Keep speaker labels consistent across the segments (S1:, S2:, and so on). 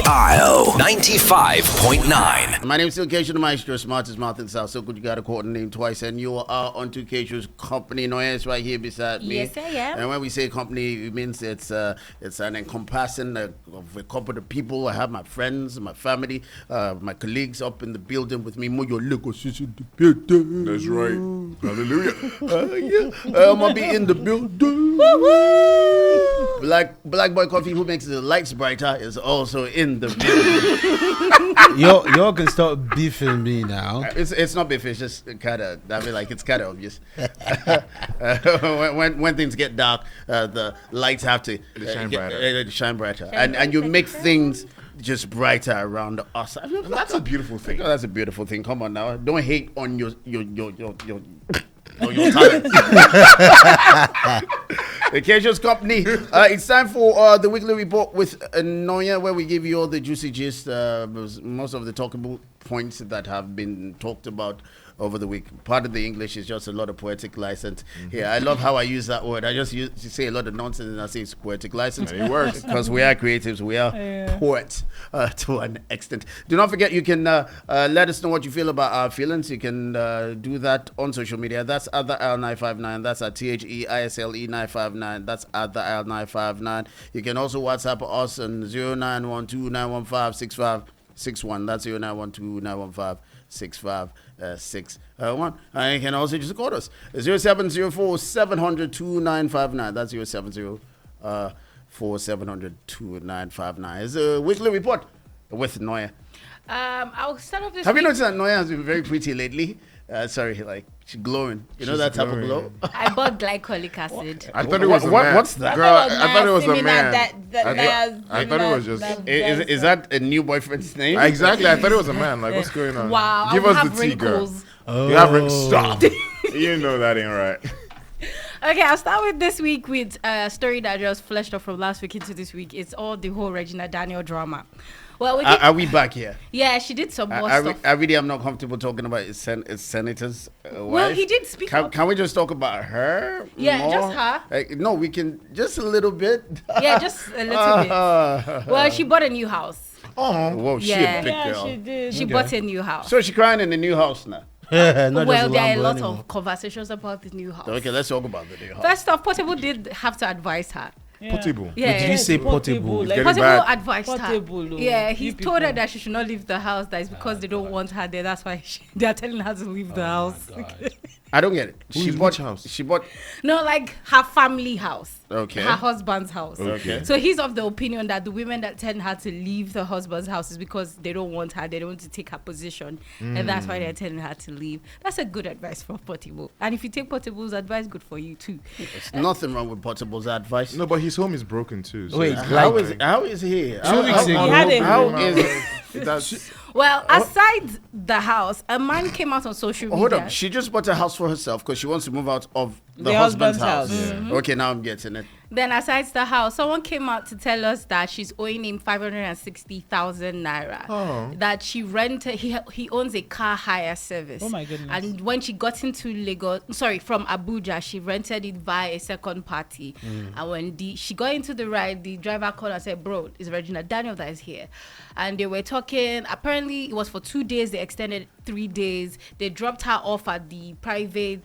S1: Kshow 95.9.
S2: My name is still Kshow Nonye, smartest mouth in South. So good you got to quote the name twice. And you are onto Kshow's company. Nonye is right here beside me.
S3: Yes, I am.
S2: And when we say company, it means it's an encompassing of a couple of people. I have my friends, my family, my colleagues up in the building with me.
S4: That's right. Hallelujah.
S2: I'm going to be in the building. Black Boy Coffee, who makes the lights brighter, is also in the building.
S5: Y'all can start beefing me now.
S2: It's not beef. It's just kind of. I mean, like it's kind of obvious. when things get dark, the lights have to shine brighter, and you make things just brighter around us. I mean,
S4: That's a beautiful thing.
S2: that's a beautiful thing. Come on now, don't hate on your talent. The Kshow's company. It's time for the weekly report with Nonye, where we give you all the juicy gist, most of the talkable points that have been talked about over the week. Part of the English is just a lot of poetic license. Yeah, I love how I use that word. I just say a lot of nonsense and I say it's poetic license.
S4: It works.
S2: Because we are creatives, we are poets to an extent. Do not forget, you can let us know what you feel about our feelings. You can do that on social media. That's at the L959. That's at THEISLE 959. That's at the L959. You can also WhatsApp us on 0912-915-6561. That's 0912-915-6561. And you can also just call us 0704-700-2959. That's 0704-700-2959. It's a weekly report with Nonye.
S3: I'll start off this
S2: Have you
S3: week.
S2: noticed that Nonye has been very pretty lately? Sorry, like she's glowing. You know
S4: She's
S2: that type of
S4: glowing.
S2: glow?
S3: I bought glycolic acid.
S4: I thought it was a
S2: What-
S4: man.
S2: what's that?
S4: Girl, I thought it was a man.
S6: I
S4: thought it was just...
S2: Is that a new boyfriend's name?
S4: Exactly, I thought it was a man. Like, what's going on?
S3: Wow,
S4: Give
S3: I
S4: us
S3: have
S4: the tea, girl.
S3: wrinkles.
S4: You have stop. You know that ain't right.
S3: Okay, I'll start with this week with a story that just fleshed up from last week into this week. It's all the whole Regina Daniels drama. Well,
S2: Are we back here?
S3: yeah, she did some more
S2: I
S3: stuff.
S2: really am not comfortable talking about his senator's wife.
S3: Well, he did speak up.
S2: Can we just talk about her?
S3: Yeah,
S2: more?
S3: just her.
S2: No, we can just a little bit.
S3: Yeah, just a little bit. Well, she bought a new house.
S4: Oh,
S2: Whoa, she
S3: Yeah.
S2: a big
S6: Yeah,
S2: girl.
S6: she did.
S3: She bought a new house.
S2: So she crying in the new house now.
S5: Not
S3: Well,
S5: just
S3: there are a
S5: Lambo
S3: lot
S5: anymore.
S3: of conversations about the new house.
S2: Okay, let's talk about the new house.
S3: First off, Portable did have to advise her.
S4: Portable.
S3: Yeah,
S5: Did you say portable?
S4: Getting
S3: Portable
S4: bad.
S3: advised
S6: Portable,
S3: her.
S6: oh.
S3: Yeah, he
S6: You
S3: told her
S6: people.
S3: that she should not leave the house. That is because they don't want her there. That's why they are telling her to leave the house.
S2: I don't get it.
S4: Which house?
S2: She bought.
S3: No, like her family house.
S2: Okay.
S3: Her husband's house.
S4: Okay.
S3: So he's of the opinion that the women that tell her to leave the husband's house is because they don't want her. They don't want to take her position. And that's why they're telling her to leave. That's a good advice for Portable. And if you take Portable's advice, good for you too.
S2: There's nothing wrong with Portable's advice.
S4: No, but his home is broken too. So
S5: Wait,
S4: it's
S2: How
S4: like-
S2: is he?
S5: 2 weeks ago.
S6: He had a-
S2: How is it?
S4: That's
S3: Well, aside the house, a man came out on social media.
S2: Hold on. She just bought a house for herself because she wants to move out of the
S6: The
S2: husband's
S6: husband's
S2: house.
S6: house.
S2: Okay, now I'm getting it.
S3: Then, aside the house, someone came out to tell us that she's owing him 560,000 naira.
S4: Oh.
S3: That she rented. He owns a car hire service.
S6: Oh my goodness.
S3: And when she got into from Abuja, she rented it via a second party. And when she got into the ride, the driver called and said, "Bro, it's Regina Daniels that is here." And they were talking. Apparently, it was for 2 days. They extended 3 days. They dropped her off at the private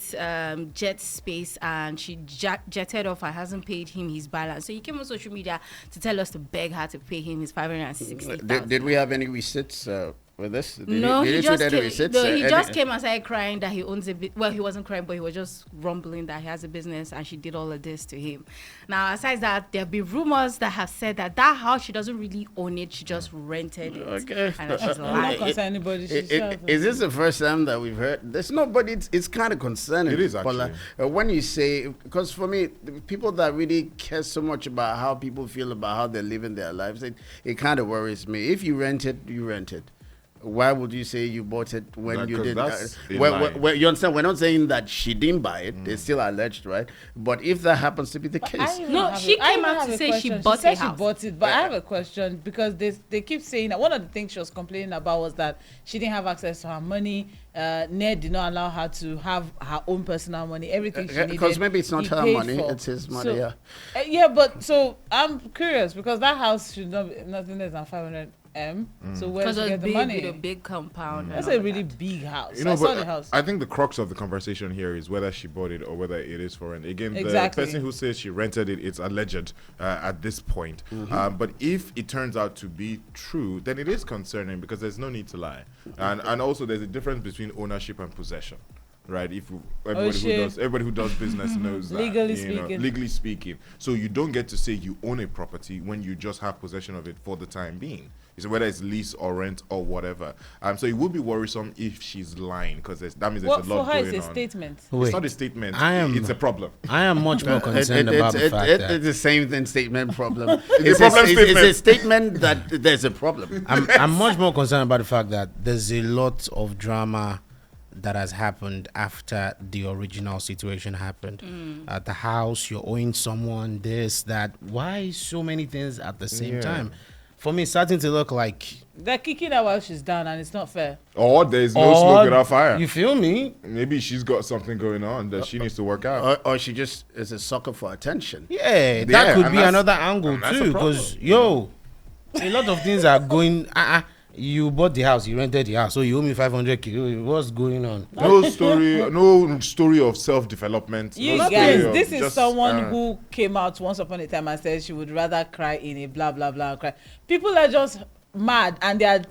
S3: jet space, and she jetted off and hasn't paid him his balance. So he came on social media to tell us to beg her to pay him his 560,000.
S2: Did we have any receipts with this?
S3: No, he just came.
S2: Receipts?
S3: No, he just came and started crying that he owns a bit. Well, he wasn't crying, but he was just rumbling that he has a business and she did all of this to him. Now, aside that, there have been rumors that have said that house she doesn't really own it; she just rented it.
S2: Okay.
S3: And that she's
S6: I'm not
S3: lying.
S6: concerned anybody.
S2: Is this the first time that we've heard? There's nobody. It's kind of concerning.
S4: It is
S2: Paula. When you say, because for me, the people that really care so much about how people feel about how they're living their lives, it kind of worries me. If you rent it, you rent it. Why would you say you bought it when
S4: Yeah,
S2: you
S4: 'cause
S2: didn't?
S4: that's a lie.
S2: You understand? We're not saying that she didn't buy it. It's still alleged, right? But if that happens to be the case,
S3: No, she came out to say she bought a house.
S6: She bought it, but I have a question because they keep saying that one of the things she was complaining about was that she didn't have access to her money. Ned did not allow her to have her own personal money. Everything she needed.
S2: because maybe it's not
S6: he
S2: her
S6: paid
S2: money,
S6: for.
S2: it's his money.
S6: So,
S2: Yeah.
S6: yeah, but so I'm curious because that house should not be nothing less than 500 M. So where
S3: Because
S6: to
S3: it was
S6: get the
S3: big
S6: money?
S3: with a big compound. and
S6: That's
S3: all
S6: a
S3: of
S6: really
S3: that.
S6: big house.
S4: You know,
S6: I saw
S4: but
S6: the house.
S4: I think the crux of the conversation here is whether she bought it or whether it is for rent. Again,
S6: Exactly.
S4: the person who says she rented it, it's alleged at this point. But if it turns out to be true, then it is concerning because there's no need to lie. And also there's a difference between ownership and possession. Right, everybody who does business knows that. Legally speaking, so you don't get to say you own a property when you just have possession of it for the time being. So whether it's lease or rent or whatever. So it would be worrisome if she's lying because that means there's a lot
S6: for her
S4: going
S6: is
S4: on.
S6: a statement.
S4: It's not a statement. It's a problem.
S5: I am much more concerned about the fact that
S2: it's the same thing. Statement problem.
S4: It's a problem statement.
S2: It's a statement that there's a problem.
S5: I'm much more concerned about the fact that there's a lot of drama that has happened after the original situation happened. At the house, you're owing someone this, that. Why so many things at the same time? For me, it's starting to look like...
S6: They're kicking her while she's down, and it's not fair.
S4: Or there's no smoke without fire.
S5: You feel me?
S4: Maybe she's got something going on that she needs to work out.
S2: Or she just is a sucker for attention.
S5: Yeah, that could
S4: and
S5: be
S4: that's-
S5: another angle
S4: and that's
S5: too.
S4: a problem.
S5: Because, a lot of things are going... you bought the house, you rented the house, so you owe me 500k. What's going on?
S4: No story of self-development.
S6: You
S4: no
S6: guys,
S4: story of
S6: this is
S4: just,
S6: someone who came out once upon a time and said she would rather cry in a blah blah blah cry. People are just mad and they're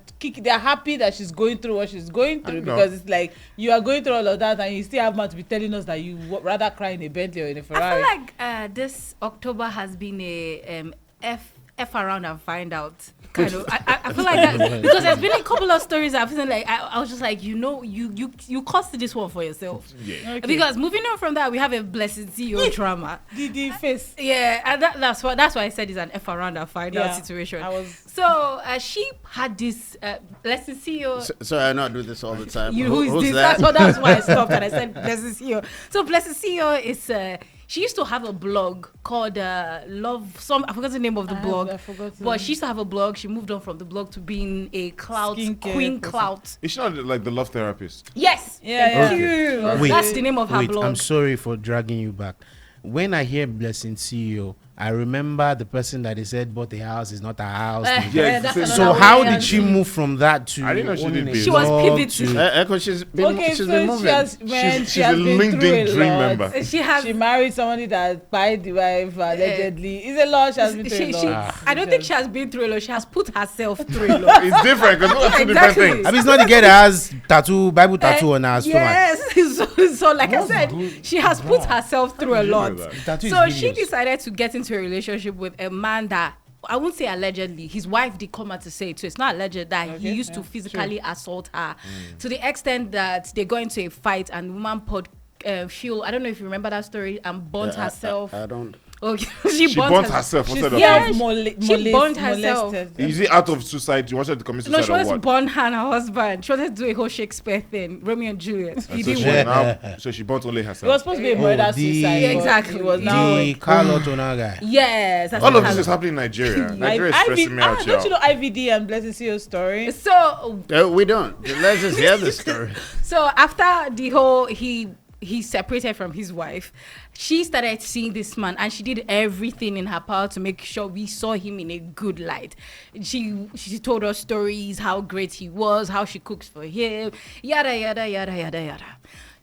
S6: happy that she's going through what she's going through because it's like you are going through all of that and you still have mouth to be telling us that you would rather cry in a Bentley or in a Ferrari.
S3: I feel like this October has been a F around and find out kind of. I feel like that because there's been a couple of stories I've seen. Like I was just like, you caused this one for yourself.
S4: Yeah.
S6: Okay.
S3: Because moving on from that, we have a blessed CEO drama.
S6: The face.
S3: Yeah, and that's why I said it's an F around and find out situation. So she had this blessed CEO.
S2: So I know I do this all the time.
S3: Who's this?
S2: that?
S3: That's why I stopped and I said blessed CEO. So blessed CEO is. She used to have a blog called Love. I forgot the name of the blog. But she used to have a blog. She moved on from the blog to being a queen clout.
S4: Is she not like the love therapist?
S3: Yes.
S6: Yeah.
S3: Thank you.
S5: Wait.
S3: That's the name of her
S5: Wait,
S3: blog.
S5: I'm sorry for dragging you back. When I hear Blessing CEO, I remember the person that they said bought the house is not a house. So how did she move from that to?
S4: I didn't know she
S5: owning
S4: did
S5: a
S4: business.
S3: She was
S5: blog
S3: pivoting.
S2: Because she's been moving.
S4: She's a LinkedIn dream member.
S6: She married somebody that bought the wife allegedly. It's a lot. She has been through a lot.
S3: I don't think she has been through a lot. She has put herself through a lot.
S4: It's different because two different things.
S5: I mean, it's not the girl that has Bible tattoo on her stomach.
S3: Yes. So like I said, she has put herself through a lot.
S5: Tattoo is
S3: So she
S5: hideous.
S3: decided to get into a relationship with a man that I won't say allegedly. His wife did come out to say it, so it's not alleged that he used to physically assault her to the extent that they got into a fight and the woman put fuel. I don't know if you remember that story and burnt herself.
S2: I don't.
S3: Okay,
S4: She burnt herself.
S6: She's
S4: Instead of
S3: she burnt herself.
S4: Is it out of suicide? You wanted to commit
S3: No,
S4: suicide
S3: she
S4: or
S3: wanted to
S4: what?
S3: burn her and her husband. She wanted to do a whole Shakespeare thing, Romeo and Juliet. He
S4: So
S3: didn't
S4: she,
S3: work.
S4: so she burnt only
S6: It was
S4: herself.
S6: supposed to be a murder suicide.
S3: Yeah,
S6: but
S3: exactly.
S6: It was now.
S5: The car lot owner guy.
S3: Yes, that's
S4: All
S3: what
S4: of this is
S3: happened.
S4: happening in Nigeria. Nigeria is stressing me out,
S6: don't you
S4: y'all.
S6: know IVD and Blessing CEO's story?
S3: So
S2: We don't. Let's just hear the story.
S3: So after the whole he separated from his wife, she started seeing this man and she did everything in her power to make sure we saw him in a good light. She told us stories, how great he was, how she cooks for him, yada yada yada yada yada.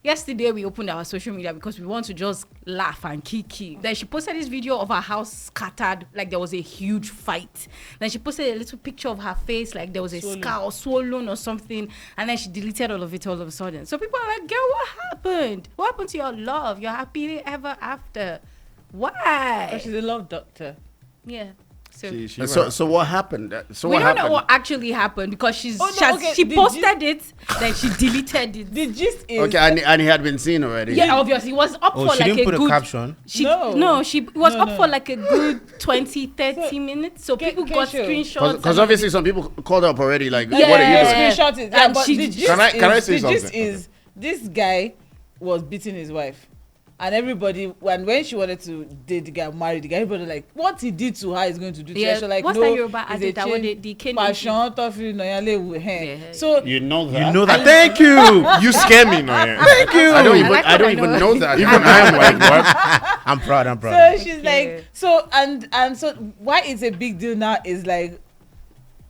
S3: Yesterday we opened our social media because we want to just laugh and kiki. Then she posted this video of her house scattered, like there was a huge fight. Then she posted a little picture of her face, like there was a scar or swollen or something. And then she deleted all of it all of a sudden. So people are like, girl, what happened? What happened to your love? Your happily ever after? Why?
S6: But she's a love doctor.
S3: Yeah. So
S2: So what happened? So
S3: we
S2: what
S3: don't
S2: happened?
S3: know what actually happened because she
S6: The
S3: posted it, then she deleted it.
S6: The gist is
S2: Okay, and he had been seen already.
S3: Yeah, obviously. It was up
S5: Oh,
S3: for
S5: she
S3: like
S5: didn't
S3: a
S5: put a
S3: good
S5: caption.
S3: It was
S6: No,
S3: up
S6: no.
S3: for like a good 20, 30 minutes. So people got
S6: Kshow.
S3: screenshots.
S2: Because obviously some people called up already. Like,
S3: Yeah.
S2: what are you
S6: you
S2: doing?
S6: screenshot it.
S3: And
S6: But
S3: she-
S6: the gist
S4: Can I say
S6: is, the gist
S4: something?
S6: is this guy was beating his wife. And everybody, when she wanted to date the guy, marry the guy, everybody like, what he did to her is going to do to her.
S3: Yeah.
S6: She like,
S3: What's
S6: no,
S3: that Yoruba
S6: it's
S3: adage
S6: a
S3: that when
S6: chain,
S3: the cane
S6: passion, toffee, noyale with her.
S3: Yeah.
S6: So
S2: You know that.
S5: You know that. Thank you.
S4: You scare me, Noye.
S5: Thank you.
S2: I don't even.
S3: like
S2: I
S3: what
S2: don't
S3: I
S2: even
S3: know.
S2: know that.
S4: Even I am like, what?
S5: I'm proud.
S6: So she's
S3: Okay.
S6: like, so and so why it's a big deal now is like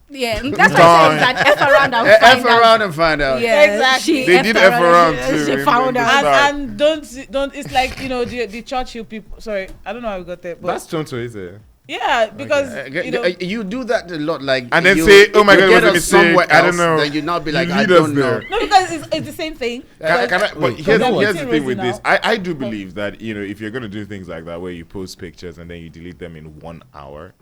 S3: Yeah, that's why I said that F around and
S2: F
S3: find out.
S2: around and find out.
S3: Yeah,
S6: Exactly.
S3: she
S4: They did F around too
S3: She
S4: in
S3: found
S4: the
S3: out.
S4: start.
S6: And don't. It's like the Churchill people. Sorry, I don't know how we got there, but
S4: That's Tonto, is it?
S6: yeah, because
S2: You do that a lot, like,
S4: And then
S2: you,
S4: say, "Oh my
S2: you
S4: God, it
S2: get
S4: was a
S2: us
S4: mistake.
S2: somewhere
S4: I don't
S2: else,
S4: know."
S2: Then you not be
S4: You
S2: like, I
S4: lead us
S2: don't know.
S4: there.
S6: no, because it's the same thing.
S4: But
S6: Because
S4: here's
S6: they're
S4: the
S6: putting
S4: thing with
S6: Rosie
S4: this.
S6: now.
S4: I do believe that, if you're going to do things like that, where you post pictures and then you delete them in 1 hour,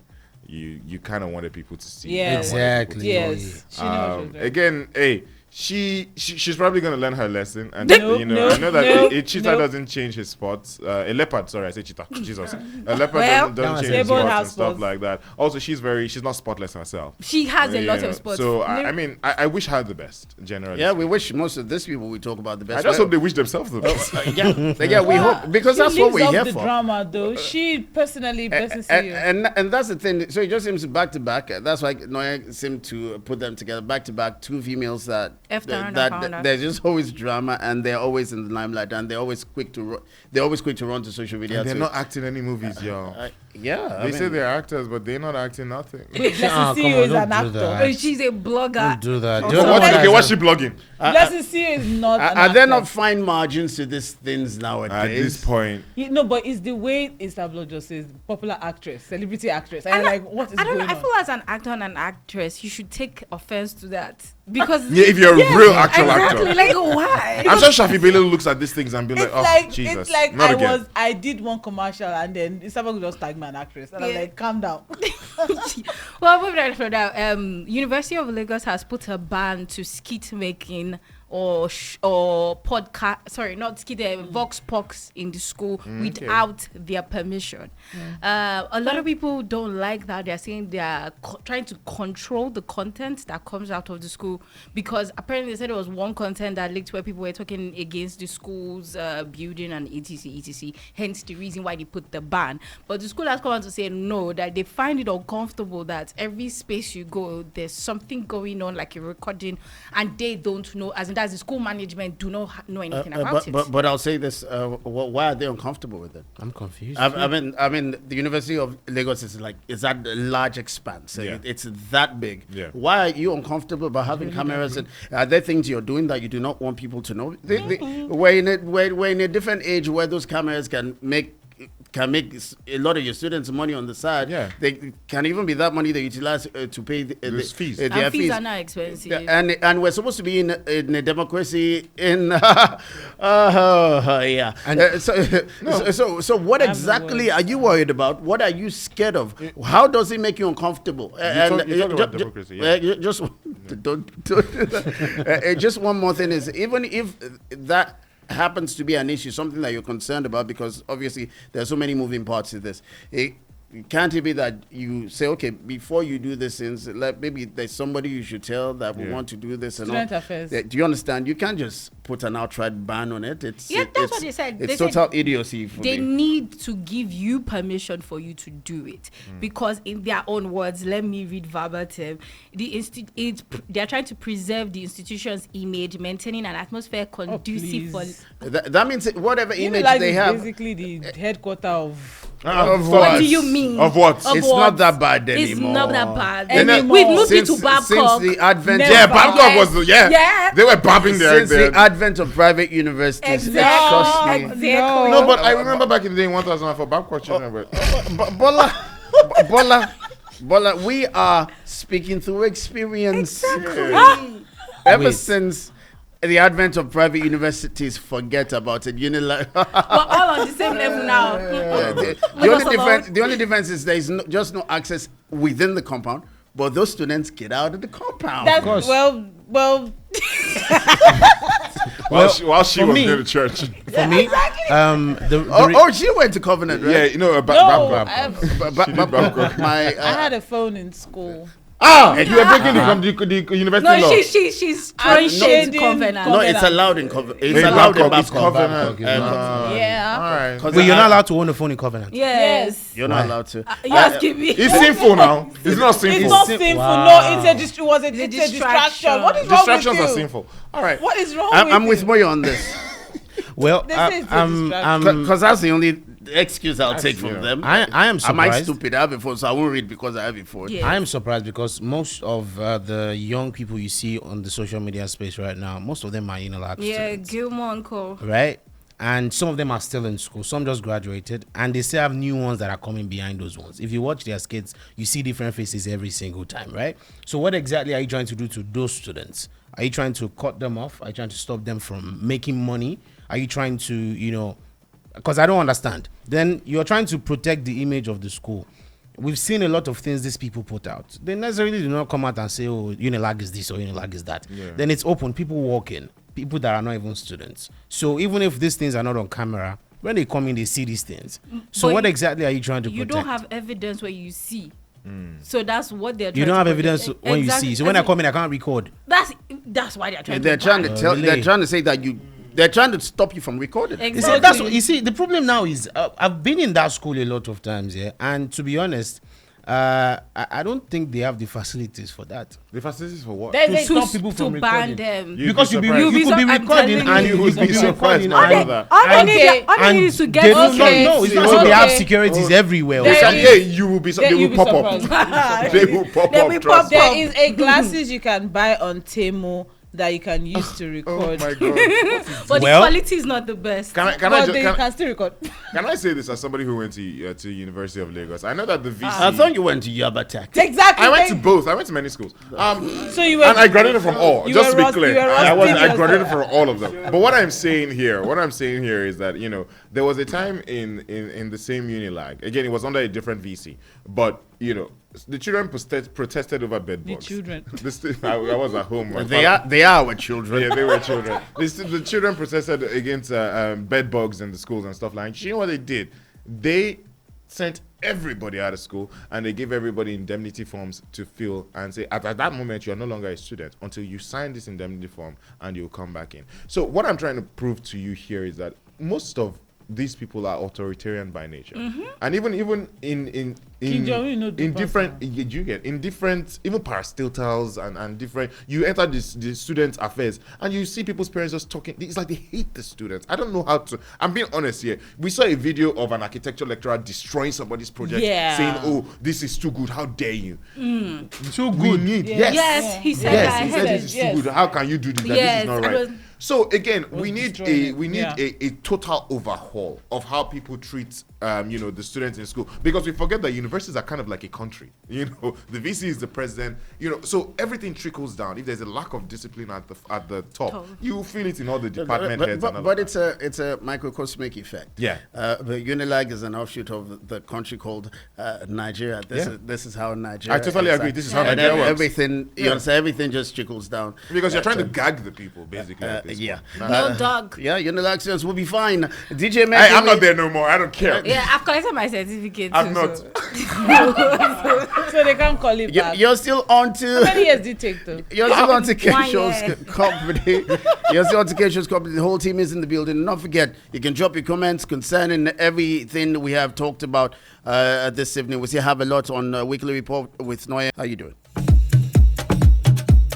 S4: you kind of wanted people to see.
S6: Yeah.
S5: Exactly.
S6: Yes. She knew what she was doing.
S4: Again, hey, she's probably going to learn her lesson. And,
S6: No,
S4: I know that
S6: no,
S4: a cheetah
S6: no.
S4: doesn't change his spots. A leopard, sorry, I say cheetah. Jesus. A leopard
S3: Well,
S4: doesn't change
S6: they
S4: his
S6: both
S4: spots
S6: have
S4: and stuff
S6: spots.
S4: like that. Also, she's not spotless herself.
S3: She has a lot of spots.
S4: So, I mean, I wish her the best, generally.
S2: Yeah, we wish most of these people we talk about the best.
S4: I just hope they wish themselves the best.
S2: yeah, we hope, because
S6: She
S2: that's what
S6: lives
S2: we're
S6: off
S2: here
S6: the
S2: for.
S6: drama, though. She personally doesn't see you.
S2: And that's the thing. So it just seems back to back. That's why Nonye seemed to put them together back to back. Two females that
S3: F around and found out.
S2: there's just always drama, and they're always in the limelight, and they're always quick to run to social media.
S4: And they're
S2: to-
S4: not acting any movies, y'all.
S2: yeah,
S4: They say they're actors, but they're not acting nothing.
S6: Blessing
S5: come
S6: CEO
S5: on,
S6: is an
S5: don't do
S6: actor.
S5: that.
S3: Oh, she's a blogger.
S5: Don't do that.
S3: Oh,
S5: Do you know
S3: so
S5: what
S3: what-
S5: guys
S4: Okay, what's
S5: are-
S4: she blogging?
S6: Blessing CEO is not an
S2: Are there
S6: actor.
S2: not fine margins to these things nowadays?
S4: At this point,
S6: No, but it's the way Isabella just says, popular actress, celebrity actress. And you're like, what is
S3: I don't
S6: going
S3: know. I
S6: on?
S3: feel as an actor and an actress, you should take offense to that because
S4: yeah, if you're a real actual
S3: exactly.
S4: actor.
S3: Like why?
S4: I'm sure Shafi Bello looks at these things and be like,
S6: It's
S4: oh,
S6: like
S4: Jesus,
S6: it's like
S4: not again.
S6: I did one commercial and then someone just tagged me an actress and I'm
S3: Yeah.
S6: like, calm down.
S3: Well, moving on from that, University of Lagos has put a ban to skit making or podcast. Sorry, not skit. Vox pops in the school without their permission. A lot of people don't like that. They're saying they are trying to control the content that comes out of the school because apparently they said there was one content that leaked where people were talking against the school's building and etc. Hence the reason why they put the ban. But the school has come out to say no, that they find it uncomfortable that every space you go, there's something going on like a recording, and they don't know. As in, that's the school management do not know anything about it.
S2: But I'll say this: why are they uncomfortable with it?
S5: I'm confused.
S2: I mean, the University of Lagos is that a large expanse.
S4: Yeah.
S2: It's that big.
S4: Yeah.
S2: Why are you uncomfortable about having cameras? And are there things you're doing that you do not want people to know? We're in a different age where those cameras can make a lot of your students money on the side.
S4: Yeah.
S2: They can even be that money they utilize to pay
S4: Those fees.
S2: their
S3: and fees are not expensive.
S2: and we're supposed to be in a democracy in yeah.
S5: And-
S2: So what exactly are you worried about? What are you scared of? How does it make you uncomfortable?
S4: you talk about democracy, yeah.
S2: Just don't just one more thing is, even if that happens to be an issue, something that you're concerned about, because obviously there are so many moving parts to this. Can't it be that you say, okay, before you do this, like maybe there's somebody you should tell that we want to do this and
S6: Student
S2: all.
S6: affairs.
S2: Yeah, do you understand? You can't just put an outright ban on it. That's
S3: what they said.
S2: It's
S3: They said
S2: total idiocy for
S3: they
S2: me.
S3: need to give you permission for you to do it because in their own words, let me read verbatim, they're trying to preserve the institution's image, maintaining an atmosphere conducive for
S6: please.
S2: That means whatever image
S6: Like
S2: they
S6: it's
S2: have.
S6: basically the headquarter of
S2: Of
S3: what
S2: what?
S3: do you mean?
S4: Of what?
S3: Of
S2: It's
S3: what?
S2: not that bad
S3: It's
S2: anymore.
S3: not that bad.
S6: Anymore.
S3: We've moved it to
S2: Since
S3: Babcock.
S2: the advent,
S6: Never.
S4: Yeah, Babcock
S3: Yes.
S4: was
S3: Yeah.
S4: They were bobbing there.
S2: since the advent of private universities, trust me.
S3: Exactly.
S4: No, but I remember back in the day in 2004, Babcock children were.
S2: Bola, we are speaking through experience. Ever since the advent of private universities, forget about it.
S3: We're all on the same level now.
S2: The only difference is there is just no access within the compound, but those students get out of the compound.
S6: That's
S5: course.
S6: well
S4: While she
S5: for
S4: was
S5: me-
S4: near the church.
S5: For me,
S2: She went to Covenant, right?
S4: Yeah, you know,
S6: no.
S4: Babcock.
S6: I
S2: My
S6: had a phone in school.
S4: And you were breaking the university
S3: No,
S4: law.
S3: she's
S6: I'm
S3: throwing shade
S6: shading
S3: covenant.
S2: no, it's
S6: Covenant.
S2: allowed in Covenant. It's
S4: Hey,
S2: allowed in
S4: Babcock, it's
S2: Babcock.
S4: Covenant.
S6: Yeah.
S4: All right.
S2: 'Cause
S5: Wait, you're
S2: I-
S5: not allowed to own a phone in Covenant.
S3: Yes.
S2: You're not allowed to.
S3: You asking me?
S4: It's sinful now. It's not sinful.
S6: It's not sinful.
S5: Wow.
S6: No, it's a distraction. What is wrong with
S4: Distractions
S6: you?
S4: are sinful. All right.
S6: What is wrong
S2: I'm with
S6: you?
S2: Moyo on this.
S5: Well,
S6: They say it's a distraction.
S2: Because that's the only the excuse I'll take from them.
S5: I am
S2: Am I
S5: surprised.
S2: stupid? I have a phone, so I won't read because I have a phone.
S3: Yeah.
S5: I am surprised because most of the young people you see on the social media space right now, most of them are Unilag
S3: Yeah,
S5: students,
S3: Gilmore and Co.
S5: right? And some of them are still in school. Some just graduated, and they still have new ones that are coming behind those ones. If you watch their skits, you see different faces every single time, right? So what exactly are you trying to do to those students? Are you trying to cut them off? Are you trying to stop them from making money? Are you trying to, because I don't understand. Then you're trying to protect the image of the school. We've seen a lot of things these people put out. They necessarily do not come out and say, oh, Unilag is this or Unilag is that.
S4: Yeah.
S5: Then it's open. People walk in. People that are not even students. So even if these things are not on camera, when they come in, they see these things. So
S3: But
S5: what exactly are you trying to
S3: You
S5: protect?
S3: don't have evidence where you see. So that's what they're trying
S5: You don't
S3: to
S5: have
S3: protect.
S5: evidence when you see. So when I come in, I can't record.
S3: That's why they're trying
S2: They're
S3: to
S2: trying to
S3: ban.
S2: tell.
S5: really?
S2: They're trying to say that they're trying to stop you from recording.
S5: You see,
S3: Exactly.
S5: that's what, you see, the problem now is I've been in that school a lot of times, yeah, and to be honest, I don't think they have the facilities for that.
S4: The facilities for what?
S6: They-
S5: To
S6: they-
S5: stop people
S3: to
S5: from
S3: ban
S5: recording.
S3: them.
S4: You'd
S5: Because
S4: be
S5: you
S4: surprised.
S5: could be
S3: I'm
S5: recording
S3: telling
S5: and
S3: you.
S5: you
S4: would be surprised
S5: recording
S4: by
S5: and-
S4: that.
S3: All they
S5: and-
S3: need, all they
S5: and
S3: need is to get
S5: they don't
S6: okay.
S5: know. It's not
S6: Okay.
S5: so they have securities everywhere.
S6: There
S5: So-
S6: is-
S4: Yeah, you will be.
S6: They-
S4: They
S6: you'll
S4: will
S6: be
S4: pop up.
S6: surprised.
S4: They will pop
S3: They
S4: up.
S3: will
S4: Trust
S3: pop
S4: me.
S3: up.
S6: There is a glasses you can buy on Temu that you can use to
S4: Oh
S6: record.
S4: my god.
S3: But
S5: Well-
S3: the quality is not the best.
S4: Can I
S6: But
S4: just
S6: you can still record.
S4: can I say this as somebody who went to University of Lagos? I know that the VC.
S2: I thought you went to Yabatak.
S6: Exactly.
S4: I went to both. I went to many schools.
S6: So you were.
S4: And I graduated from all.
S6: You
S4: Just to
S6: were
S4: be
S6: rust-
S4: clear,
S6: you were
S4: I
S6: rusty
S4: graduated
S6: yourself.
S4: from all of them. But what I'm saying here is that there was a time in the same Unilag. Again, it was under a different VC, but the children protested over bed bugs.
S6: children.
S4: I was at home. My
S2: They
S4: father-
S2: are our children.
S4: Yeah, they were children. The children protested against bed bugs in the schools and stuff like that. You know what they did? They sent everybody out of school and they gave everybody indemnity forms to fill and say, at that moment, you're no longer a student until you sign this indemnity form and you'll come back in. So what I'm trying to prove to you here is that most of these people are authoritarian by nature, and even in
S6: Kim Jong-un no do
S4: in
S6: pass
S4: different you get in different even parastatals and different. You enter the students' affairs and you see people's parents just talking. It's like they hate the students. I don't know how to. I'm being honest here. We saw a video of an architecture lecturer destroying somebody's project,
S6: Yeah.
S4: saying, "Oh, this is too good. How dare you?"
S5: Too
S4: We
S5: good.
S4: need
S6: Yeah.
S3: Yes, he said
S4: Yes,
S3: that.
S4: he
S3: I
S4: said
S3: heard
S4: this
S3: it.
S4: is
S6: Yes.
S4: too good. How can you do this? That
S3: Yes,
S4: this is not
S3: I
S4: right.
S3: was-
S4: So again, we need
S6: destroying it. Yeah.
S4: a total overhaul of how people treat the students in school, because we forget that universities are kind of like a country. The VC is the president. So everything trickles down. If there's a lack of discipline at the top, you feel it in all the department heads. and all
S2: But
S4: of that.
S2: it's a microcosmic effect.
S4: Yeah.
S2: The Unilag is an offshoot of the country called Nigeria. This is how Nigeria.
S4: I totally
S2: is.
S4: agree. This is how
S2: And
S4: Nigeria works.
S2: everything. You understand? Everything just trickles down.
S4: Because you're trying to gag the people, basically. at this
S2: Yeah.
S4: point.
S3: No dog.
S2: Yeah, Unilag students will be fine. DJ Mac.
S4: Hey, I'm not there no more. I don't care.
S3: Yeah, I've collected my certificate.
S4: I'm
S3: too,
S4: not.
S3: so-
S6: So they can't call it back.
S2: You're still on
S6: How
S2: to.
S6: many years did it take though?
S2: You're still on to
S3: 1
S2: Kshow's
S3: year.
S2: company. You're still on to Kshow's company. The whole team is in the building. Not forget, you can drop your comments concerning everything we have talked about this evening. We still have a lot on Weekly Report with Nonye. How you doing?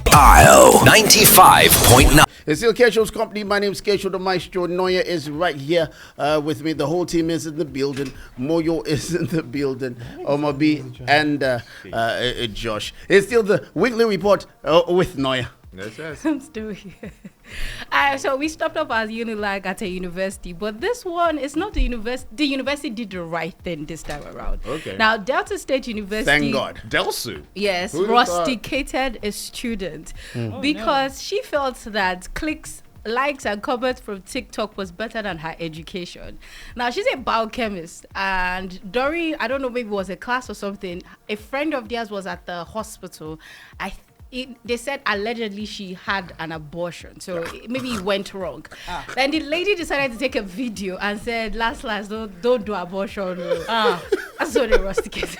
S1: Kshow 95.9.
S2: It's still Kshow's company. My name is Kshow the Maestro. Nonye is right here with me. The whole team is in the building. Moyo is in the building. Omobi and Josh. It's still the Weekly Report with Nonye.
S4: Yes.
S3: I'm still here. So we stopped up as Unilag at a university, but this one is not the university. The university did the right thing this time around.
S4: Okay.
S3: Now, Delta State University.
S2: Thank God.
S4: Delsu.
S3: Yes,
S2: Who would've thought?
S3: rusticated a student because she felt that clicks, likes, and comments from TikTok was better than her education. Now, she's a biochemist, and during, I don't know, maybe it was a class or something, a friend of theirs was at the hospital. They said allegedly she had an abortion, so maybe it went wrong. Then the lady decided to take a video and said, "Last, don't do abortion." So they rusticated.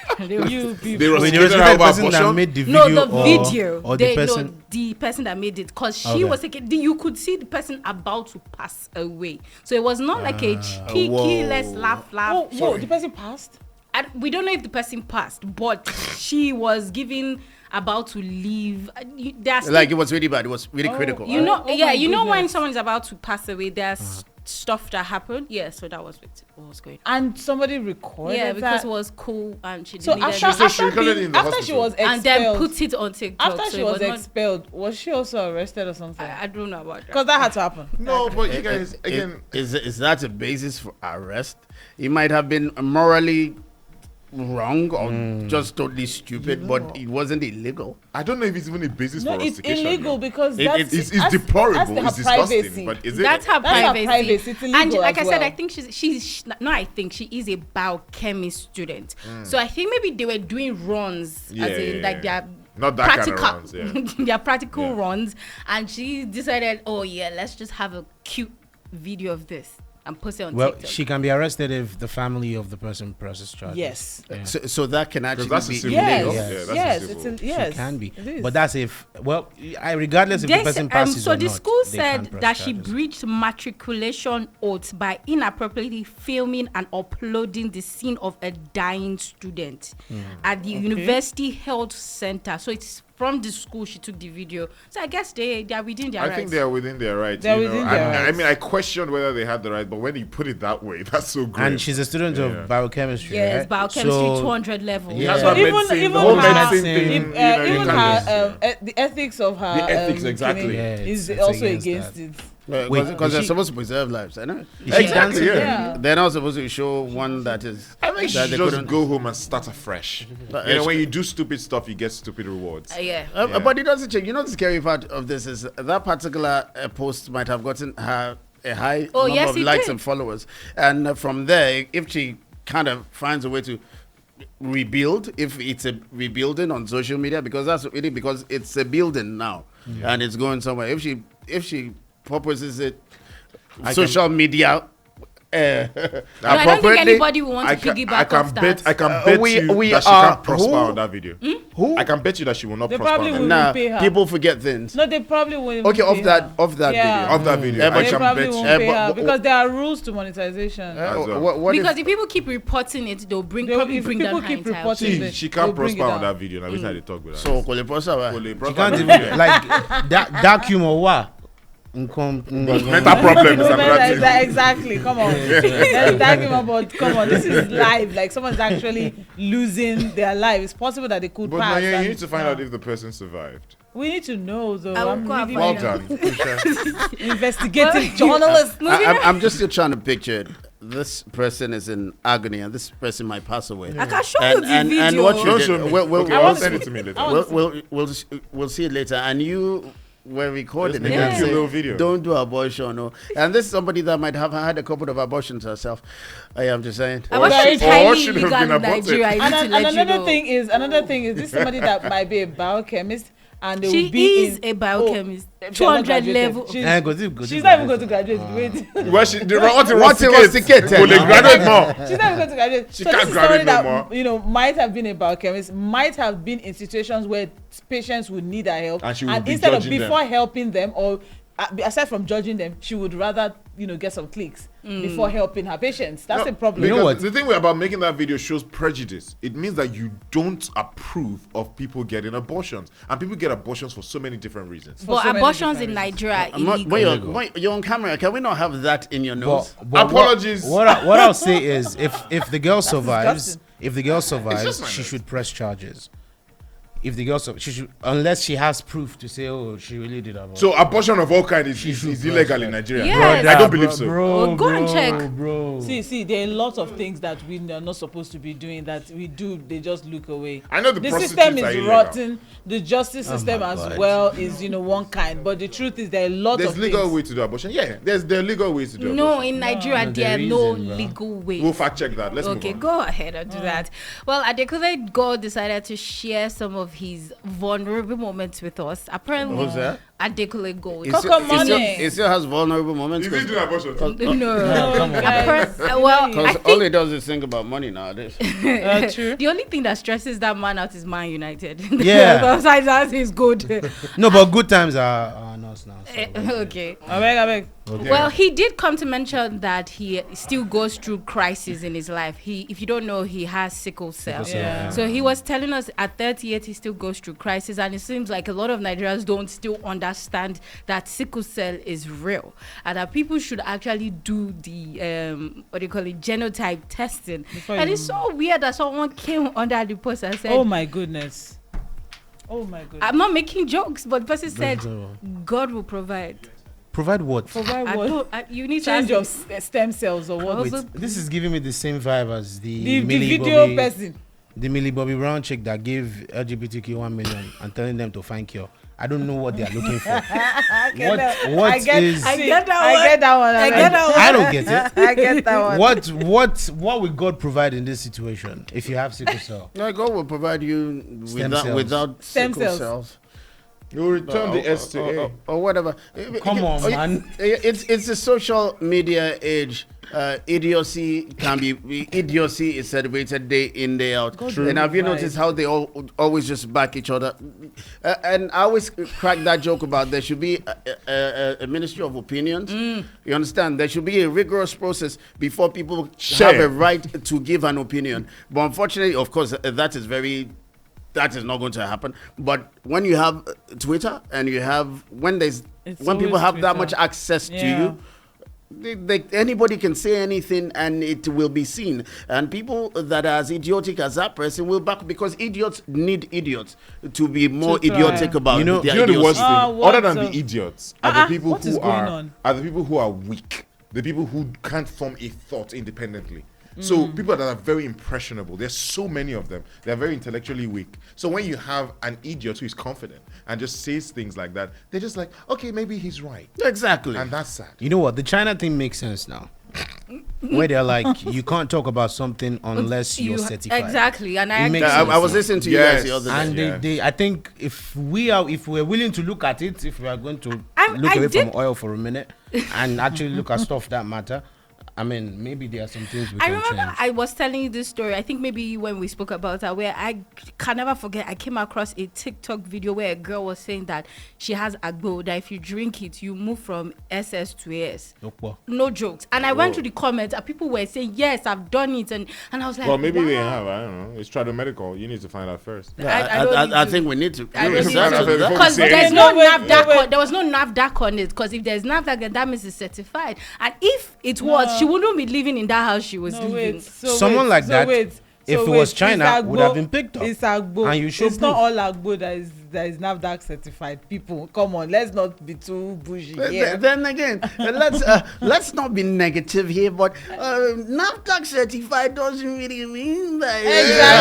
S6: You people.
S4: They
S5: Wait,
S4: rusticated
S5: the
S4: her over
S5: person that
S4: abortion?
S5: made the
S3: No,
S5: video
S3: the video.
S5: or the person.
S3: No, the person that made it, because she
S5: Okay.
S3: was taking. You could see the person about to pass away, so it was not like a cheeky,
S2: whoa.
S3: let's laugh.
S6: Whoa, the person passed?
S3: We don't know if the person passed, but she was giving about to leave. There's
S2: Like it was really bad. It was really critical.
S3: you know,
S6: Oh
S3: yeah,
S6: my
S3: you know when
S6: goodness.
S3: someone is about to pass away, there's stuff that happened. Yeah, so that was what was going on.
S6: And somebody recorded
S3: Yeah, because
S6: that.
S3: it was cool and she
S6: So
S3: deleted
S6: after,
S3: it.
S4: she recorded it in the
S6: after she
S4: hospital.
S6: was expelled,
S3: And then put it on TikTok.
S6: after
S3: so
S6: she
S3: it
S6: was
S3: not-
S6: expelled, was she also arrested or something?
S3: I don't know about that.
S6: Because that had to happen.
S4: No, but you guys, again,
S2: Is that a basis for arrest? It might have been morally wrong or just totally stupid, but it wasn't illegal.
S4: I don't know if it's even a basis
S6: No,
S4: for
S6: it's
S4: rustication.
S6: illegal because
S2: It-
S6: that's
S4: It's deplorable.
S6: that's
S4: It's
S6: her
S4: disgusting.
S6: privacy.
S4: But is it?
S3: That's her
S6: That's her
S3: privacy.
S6: privacy. It's illegal
S3: And like I
S6: as
S3: said,
S6: well.
S3: I think she's no, I think she is a biochemist student. So I think maybe they were doing runs,
S4: Yeah,
S3: as in
S4: yeah,
S3: like
S4: yeah.
S3: their
S4: Not that kind of
S3: practical,
S4: runs, yeah.
S3: their practical
S4: Yeah.
S3: runs, and she decided, oh yeah, let's just have a cute video of this and post it on
S5: Well,
S3: TikTok.
S5: she can be arrested if the family of the person presses charges.
S6: Yes.
S5: Yeah.
S2: So that can actually
S4: that's a
S2: be
S4: civil
S6: Yes,
S4: legal.
S5: Yes.
S4: Yeah, that's a
S6: yes,
S4: civil.
S6: it's yes.
S5: She can be,
S6: It is.
S5: but that's if regardless if the
S3: They
S5: person
S3: said-
S5: passes
S3: so
S5: or
S3: the
S5: not,
S3: school
S5: they
S3: said
S5: can press
S3: that she
S5: charges.
S3: breached matriculation oaths by inappropriately filming and uploading the scene of a dying student at the University Health Center. So it's from the school she took the video. So I guess they are within their
S4: I
S3: rights.
S4: think they are within their rights.
S6: They're
S4: you know.
S6: within their
S4: I
S6: rights.
S4: mean, I questioned whether they had the right, but when you put it that way, that's so great.
S5: And she's a student
S4: Yeah.
S5: of biochemistry.
S3: Yes,
S5: right?
S3: biochemistry
S5: So-
S3: 200 level.
S5: Yeah.
S4: That's what
S6: Even-
S4: medicine,
S6: even
S4: the whole
S6: her-
S4: medicine
S5: if-
S4: thing.
S6: If,
S4: you know,
S6: even
S4: internet.
S6: her the ethics of her
S4: ethics, exactly.
S6: training
S5: Yeah,
S6: is
S5: it's
S6: also
S5: against
S6: against
S5: that.
S6: it.
S5: Wait,
S2: because they're
S5: is she-
S2: supposed to preserve lives. I know.
S5: Is she
S4: Exactly,
S5: dancing?
S4: yeah.
S6: Yeah.
S2: They're not supposed to show one that is.
S4: I think she
S2: that they
S4: should just
S2: couldn't-
S4: go home and start afresh.
S2: But,
S4: You know,
S2: uh,
S4: when you do stupid stuff, you get stupid rewards.
S3: Yeah.
S4: Yeah.
S2: But it doesn't change. You know, the scary part of this is that particular post might have gotten her a high
S3: Oh,
S2: number
S3: yes,
S2: of
S3: it
S2: likes
S3: did.
S2: and followers, and from there, if she kind of finds a way to rebuild, if it's a rebuilding on social media, because that's really because it's a building now and it's going somewhere. If she purposes it, social media.
S3: I don't think
S2: Appropriately,
S3: anybody will want to piggyback off that.
S4: I can bet
S2: we-
S4: you
S2: we
S4: that she
S2: are-
S4: can't prosper
S2: who?
S4: on that video.
S2: Who?
S4: I can bet you that she will not
S6: They
S4: prosper
S6: probably
S4: on
S6: will.
S4: that
S2: Nah,
S6: pay her.
S2: people forget things.
S6: No, they probably won't.
S2: Okay,
S6: pay
S2: of that
S6: her.
S2: of that
S6: Yeah.
S2: video.
S4: Of that video,
S2: Yeah,
S4: I
S2: but
S6: They
S4: can
S6: probably
S4: bet
S6: won't
S4: you.
S6: pay
S2: but-
S6: her
S2: but-
S6: because there are rules to monetization.
S4: As well.
S2: What
S3: Because
S2: if-
S3: if people keep reporting it, they'll
S6: If
S3: probably bring
S6: people
S3: down
S6: keep
S3: her entire
S6: reporting
S3: thing.
S4: See,
S6: it,
S4: she
S6: they'll
S4: can't
S6: bring
S4: prosper
S6: it
S4: on
S6: down.
S4: that video. Now, we had to talk with her.
S2: so Kole Prosper,
S4: Kole
S5: She
S4: prosper
S5: can't
S4: on
S5: even
S4: that video.
S5: like that humor. What?
S4: Mental problem is another thing.
S6: Exactly. Come on. Let's talk about. Come on. This is live. Like someone's actually losing their life. It's possible that they could
S4: But
S6: pass.
S4: Nonye,
S6: and-
S4: you need to find out if the person survived.
S6: We need to know though.
S3: I will
S6: I'm
S3: go and
S6: really
S4: Well
S3: find out.
S4: done. Kusha.
S6: investigative journalist.
S2: I'm just still trying to picture it. This person is in agony, and this person might pass away.
S3: I can show
S2: And
S3: you the
S2: and,
S3: video.
S2: and what you
S4: Don't
S2: did,
S4: show me.
S2: we'll,
S4: Okay,
S6: I
S4: I'll
S6: want
S4: send
S6: to-
S4: it to me later.
S6: I want
S2: we'll see it later. And you were recording
S4: Just
S2: it
S4: make
S2: and
S4: a cute
S2: say,
S4: little video.
S2: don't do abortion. No. And this is somebody that might have had a couple of abortions herself. I am just saying.
S3: Abortion is
S4: Or
S3: highly
S4: should have
S3: illegal
S4: been
S3: in
S4: aborted.
S3: Nigeria. I
S6: And,
S3: need to
S6: and
S3: let you
S6: another
S3: know.
S6: thing is this is somebody that might be a biochemist and they will
S3: She
S6: be
S3: is
S6: in,
S3: a biochemist.
S6: they're not
S3: 200
S6: graduated.
S3: level.
S6: She's,
S5: She's
S6: not even going to graduate. Wait.
S4: Well, she, the, what
S2: What it was ticket,
S4: Will they graduate more?
S6: She's not even going to graduate.
S4: She
S6: So
S4: can't
S6: this is
S4: graduate
S6: somebody
S4: no
S6: that
S4: more.
S6: you know might have been a biochemist, might have been in situations where patients would need her help,
S4: And she would be
S6: instead of
S4: judging them.
S6: before helping them or aside from judging them, she would rather get some clicks before helping her patients. That's the problem.
S5: You know what?
S4: The thing about making that video shows prejudice. It means that you don't approve of people getting abortions, and people get abortions for so many different reasons.
S6: For
S3: But
S6: so many
S3: abortions in
S6: different
S3: Nigeria are
S2: I'm not-
S3: illegal.
S2: when you're,
S5: Illegal.
S2: when you're on camera, can we not have that in your nose?
S4: Apologies.
S5: What I'll say is, if the girl survives,
S6: disgusting.
S5: if the girl
S4: just
S5: survives,
S4: my
S5: she
S4: nose.
S5: should press charges. If the girl, she should, unless she has proof to say, oh, she really did abortion.
S4: So abortion of all kinds
S5: She should
S4: is illegal
S5: press
S4: in
S5: that.
S4: Nigeria.
S3: Yes.
S4: I don't believe so.
S3: Oh, go and check.
S5: bro.
S6: See, there are lots of things that we are not supposed to be doing that we do. They just look away.
S4: I know the
S6: The
S4: prostitutes
S6: system
S4: are
S6: is
S4: illegal.
S6: rotten. The justice system
S5: my
S6: as
S5: God.
S6: well is one kind. But the truth is there are a lot
S4: There's
S6: of
S4: legal
S6: things.
S4: way to do abortion. Yeah, there are legal ways to do
S3: No,
S4: abortion.
S3: in Nigeria,
S5: No,
S3: there are
S5: there
S3: no
S5: isn't, bro.
S3: legal ways.
S4: We'll fact check that. Let's
S3: Okay,
S4: move on.
S3: go ahead and do that. Well, Adekunle God decided to share some of his vulnerable moments with us. Apparently,
S2: Who's that?
S3: Adekunle God.
S2: It
S6: Coco
S2: still,
S6: money.
S2: it still has vulnerable moments.
S4: Is he doing abortion?
S3: No,
S5: come on.
S6: Guys,
S3: well, I
S2: Because all
S3: think
S2: he does is think about money nowadays.
S6: true.
S3: the only thing that stresses that man out is Man United.
S5: Yeah.
S3: Besides that, he's good.
S5: No, but good times are not us now. So
S3: Okay.
S6: I beg.
S4: Okay.
S3: Well, he did come to mention that he still goes through crises in his life. If you don't know, he has sickle cell.
S6: Yeah.
S3: So he was telling us at 38 he still goes through crisis, and it seems like a lot of Nigerians don't still understand that sickle cell is real, and that people should actually do the what do you call it, genotype testing. And it's so weird that someone came under the post and said,
S6: Oh my goodness.
S3: I'm not making jokes, but the person said God will provide.
S5: Provide what?
S6: Provide what?
S3: You need
S6: Change
S3: to
S6: your
S3: ask
S6: stem cells or what?
S3: Also-
S5: This is giving me the same vibe as
S6: The
S5: Millie
S6: video
S5: Bobby,
S6: person.
S5: the Millie Bobby Brown chick that gave LGBTQ 1 million and telling them to find cure. I don't know what they are looking for.
S6: I
S5: get
S6: that one.
S5: I don't get it.
S6: I get that one.
S5: What will God provide in this situation if you have sickle cell?
S2: No, God will provide you
S5: Stem cells.
S2: without
S6: Stem
S2: sickle
S6: cells.
S2: cells.
S4: You return the S to A.
S2: Or whatever.
S5: Come on, man.
S2: It's a social media age. Idiocy is celebrated day in, day out. And have you noticed how they always just back each other? And I always crack that joke about there should be a ministry of opinions. You understand? There should be a rigorous process before people have a right to give an opinion. But unfortunately, of course, that is not going to happen. But when you have Twitter and when people have
S6: Twitter.
S2: that much access to you, anybody can say anything and it will be seen. And people that are as idiotic as that person will back, because idiots need idiots to be more
S6: To try.
S2: idiotic about
S5: You know-
S2: their
S4: You know the worst
S2: idiocy.
S4: thing,
S6: what
S4: other than
S6: the-
S4: the idiots, are the people
S6: what is
S4: who
S6: going
S4: are
S6: on?
S4: the people who are weak, the people who can't form a thought independently. So people that are very impressionable, there's so many of them. They're very intellectually weak. So when you have an idiot who is confident and just says things like that, they're just like, okay, maybe he's right,
S2: Exactly.
S4: and that's sad.
S5: You know what? The China thing makes sense now. Where they're like, you can't talk about something unless you're certified.
S3: Exactly, and
S5: It
S3: I
S5: makes
S3: agree.
S5: sense.
S2: I was listening to you
S4: Yes.
S2: guys the other day.
S5: And
S4: Yeah.
S5: I think if we're willing to look at it, if we are going to look
S3: I
S5: away
S3: did-
S5: from oil for a minute and actually look at stuff that matter, I mean, maybe there are some things we
S3: I
S5: can
S3: remember
S5: change.
S3: I was telling you this story. I think maybe when we spoke about that, where I can never forget, I came across a TikTok video where a girl was saying that she has agbo, that if you drink it, you move from SS to AS.
S5: Okpo.
S3: No jokes. And I went to the comments and people were saying, yes, I've done it. And I was like,
S4: Well, maybe they
S3: wow.
S4: have. I don't know. It's tradomedical. You need to find out first.
S2: I think we need to
S3: I don't
S2: research
S3: need to-
S2: that.
S3: Because
S4: say
S3: there's
S4: anything.
S3: no
S6: Wait,
S3: NAFDAC
S6: wait.
S3: on, there was no NAFDAC on it. Because if there's NAFDAC, then that means it's certified. And if it was, she wouldn't be living in that house she was
S6: No,
S3: living.
S6: wait.
S5: Someone like that, if it was China,
S6: it's
S5: would have been picked up.
S6: It's agbo.
S5: And you show
S6: It's not
S5: proof.
S6: all agbo that is NAFDAC certified. People, come on, let's not be too bougie
S2: Then-
S6: here.
S2: Then again, let's not be negative here, but NAFDAC certified doesn't really mean that.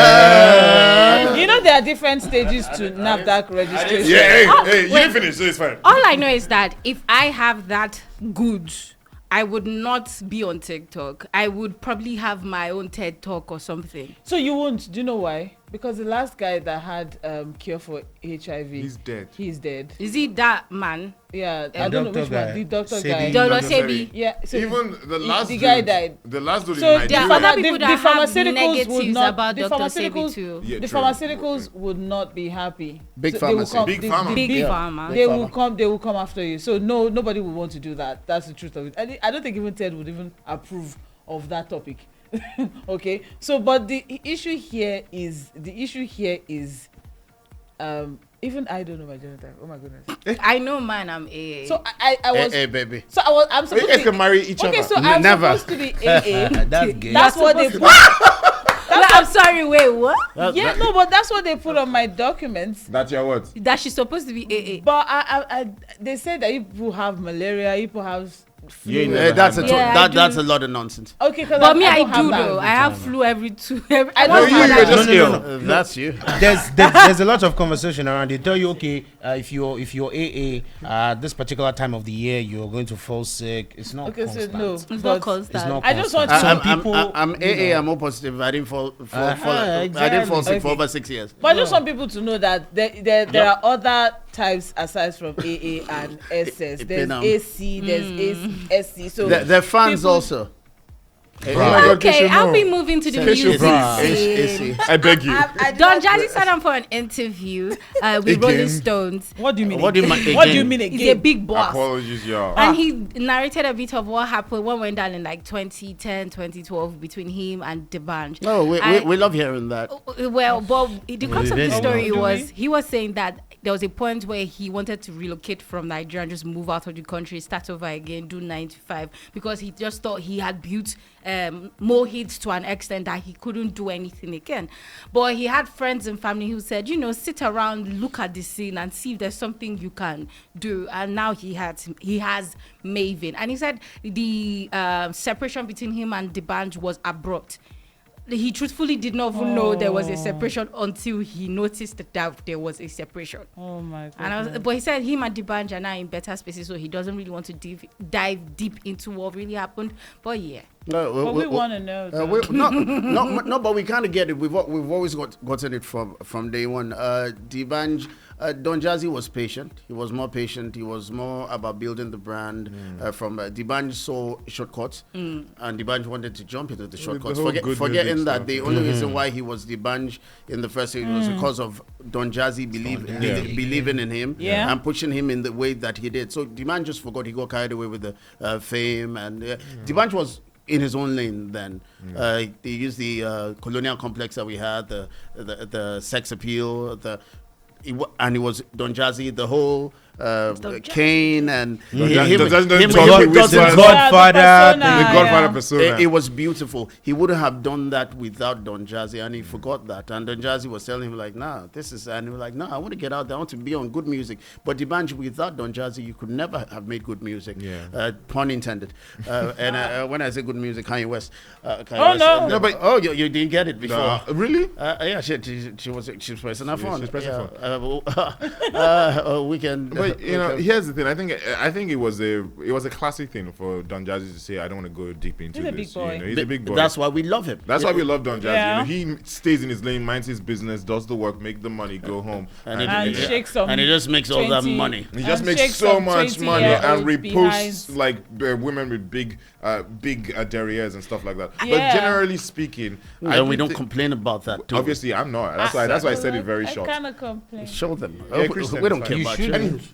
S6: Exactly. You know there are different stages to NAFDAC registration.
S4: Hey, you
S3: wait.
S4: didn't finish, so it's fine.
S3: All I know is that if I have that goods, I would not be on TikTok. I would probably have my own TED Talk or something.
S6: So you won't. Do you know why? Because the last guy that had cure for HIV,
S4: He's dead.
S6: He's dead.
S3: Is it that man?
S6: Yeah,
S5: The
S6: I don't know
S5: doctor
S6: which
S5: guy.
S6: one. The doctor
S5: Sebi.
S6: guy.
S3: Dodo
S4: Dr.
S3: Sebi.
S4: Sebi.
S6: Yeah. So
S4: Even the last
S6: the guy
S4: dude,
S6: died.
S4: The last dude
S6: So
S4: in
S3: there are
S4: Nigeria.
S3: other people that have negatives
S6: would not
S3: about
S6: the
S3: Dr. Sebi
S6: pharmaceuticals
S3: too.
S4: Yeah,
S6: the
S4: true.
S6: pharmaceuticals would not be happy.
S2: Big
S6: So they will
S2: pharmacy.
S6: come-
S4: Big
S6: the-
S4: pharma.
S6: the
S3: Big
S6: big-
S3: pharma.
S6: They will come. They will come after you. So nobody will want to do that. That's the truth of it. I don't think even Ted would even approve of that topic. Okay. So, but the issue here is even I don't know my genotype. Oh my goodness.
S3: I know man, I'm AA.
S6: So I was.
S2: Hey, baby.
S6: So I'm supposed
S4: You guys
S6: to
S4: can marry each
S6: Okay,
S4: other.
S6: so I'm
S2: Never.
S6: supposed to be AA.
S5: That's gay.
S6: That's what they put.
S3: Wait, I'm sorry, wait, what?
S6: Yeah, no, but that's what they put on my documents.
S4: That's your what?
S3: That she's supposed to be AA.
S6: But they say that people have malaria, people have flu.
S4: You ain't
S2: Yeah,
S4: never
S2: that's
S4: had
S2: a
S4: that.
S3: Yeah, I
S2: that, that's
S3: do.
S2: a lot of nonsense.
S6: Okay, because
S3: But me, I
S6: don't have
S3: do
S6: that.
S3: though. I have flu every two.
S6: I
S3: once
S6: don't
S3: in
S6: have
S3: a
S6: that.
S3: while.
S4: just ill.
S2: That's you.
S5: There's a lot of conversation around. They tell you, okay, if you're AA, this particular time of the year you're going to fall sick. It's not
S6: Okay, so
S5: constant.
S6: no.
S3: It's
S6: but
S3: not constant.
S5: It's not
S6: I just want
S5: constant.
S6: to-
S5: Some people.
S2: I'm AA. I'm O positive. I didn't fall. I didn't fall
S5: exactly.
S2: sick for
S6: Okay.
S2: over 6 years.
S6: But I just want people to know that there are other types aside from AA and SS. There's
S2: Depend on-
S6: AC, there's SC. So
S2: They're fans
S6: people-
S2: also.
S4: Oh my God,
S3: Okay,
S4: Kshow,
S3: I'll
S4: no.
S3: be moving to the
S2: Kshow,
S3: music
S2: bruh.
S3: scene.
S4: I beg you.
S3: Don Jazzy sat down for an interview with Rolling Stones.
S6: What do you mean?
S2: What do you
S6: again?
S2: mean
S6: What do you
S2: again?
S6: mean
S3: He's a
S6: again?
S3: big boss.
S4: Apologies, y'all.
S3: And he narrated a bit of what happened, what went down in like 2010, 2012 between him and D'banj.
S2: No, we love hearing that.
S3: Well, but the concept of the
S5: really?
S3: story
S6: Do
S3: was
S6: we?
S3: he was saying that there was a point where he wanted to relocate from Nigeria and just move out of the country, start over again, do 9 to 5, because he just thought he had built more hits to an extent that he couldn't do anything again. But he had friends and family who said, sit around, look at the scene and see if there's something you can do. And now he has Maven. And he said the separation between him and D'banj was abrupt. He truthfully did not even know there was a separation until he noticed that there was a separation.
S6: Oh my God.
S3: But he said him and D'banj are now in better spaces, so he doesn't really want to dive deep into what really happened. But yeah.
S2: No,
S6: But we want to know. though.
S2: no, but we kind of get it. We've always gotten it from day one. D'banj, Don Jazzy was patient. He was more patient. He was more about building the brand. From D'banj saw shortcuts, and D'banj wanted to jump into the shortcuts.
S4: whole good
S2: Forgetting
S4: music
S2: that
S4: stuff.
S2: the only reason why he was D'banj in the first season was because of Don Jazzy believing in him and pushing him in the way that he did. So D'banj just forgot. He got carried away with the fame, and D'banj was in his own lane then. They used the colonial complex that we had, the sex appeal, and it was Don Jazzy, the whole Kane and
S4: The Godfather persona.
S2: It was beautiful. He wouldn't have done that without Don Jazzy, and he forgot that. And Don Jazzy was telling him like, "Nah, this is," and he was like, "Nah, I want to get out there. I want to be on good music." But D'banj, without Don Jazzy, you could never have made good music. Pun intended. And when I say good music, Kanye West.
S6: No.
S2: But you didn't get it before.
S4: Really?
S2: Yeah, she was pressing her phone.
S4: She's pressing
S2: We can.
S4: But here's the thing. I think it was a classic thing for Don Jazzy to say, "I don't want to go deep into
S6: He's a
S4: this."
S6: big boy.
S4: He's a big boy.
S2: That's why we love him.
S4: That's why we love Don Jazzy.
S6: Yeah.
S4: He stays in his lane, minds his business, does the work, make the money, go home,
S6: And shake some.
S2: And he just makes all that
S6: 20
S2: money.
S4: he just
S6: and
S4: makes
S6: shake
S4: so
S6: some
S4: much money
S6: 20-year-olds
S4: and reposts
S6: behind.
S4: like women with big derrieres and stuff like that.
S6: Yeah.
S4: But generally speaking,
S2: And we don't complain about that too.
S4: Obviously, I'm not. That's why I said it very
S6: I
S4: short.
S6: kind of complain.
S2: Show them.
S4: Yeah, Christian,
S2: We don't
S4: it's
S2: care
S4: fine.
S2: about
S5: You
S2: you.
S5: should.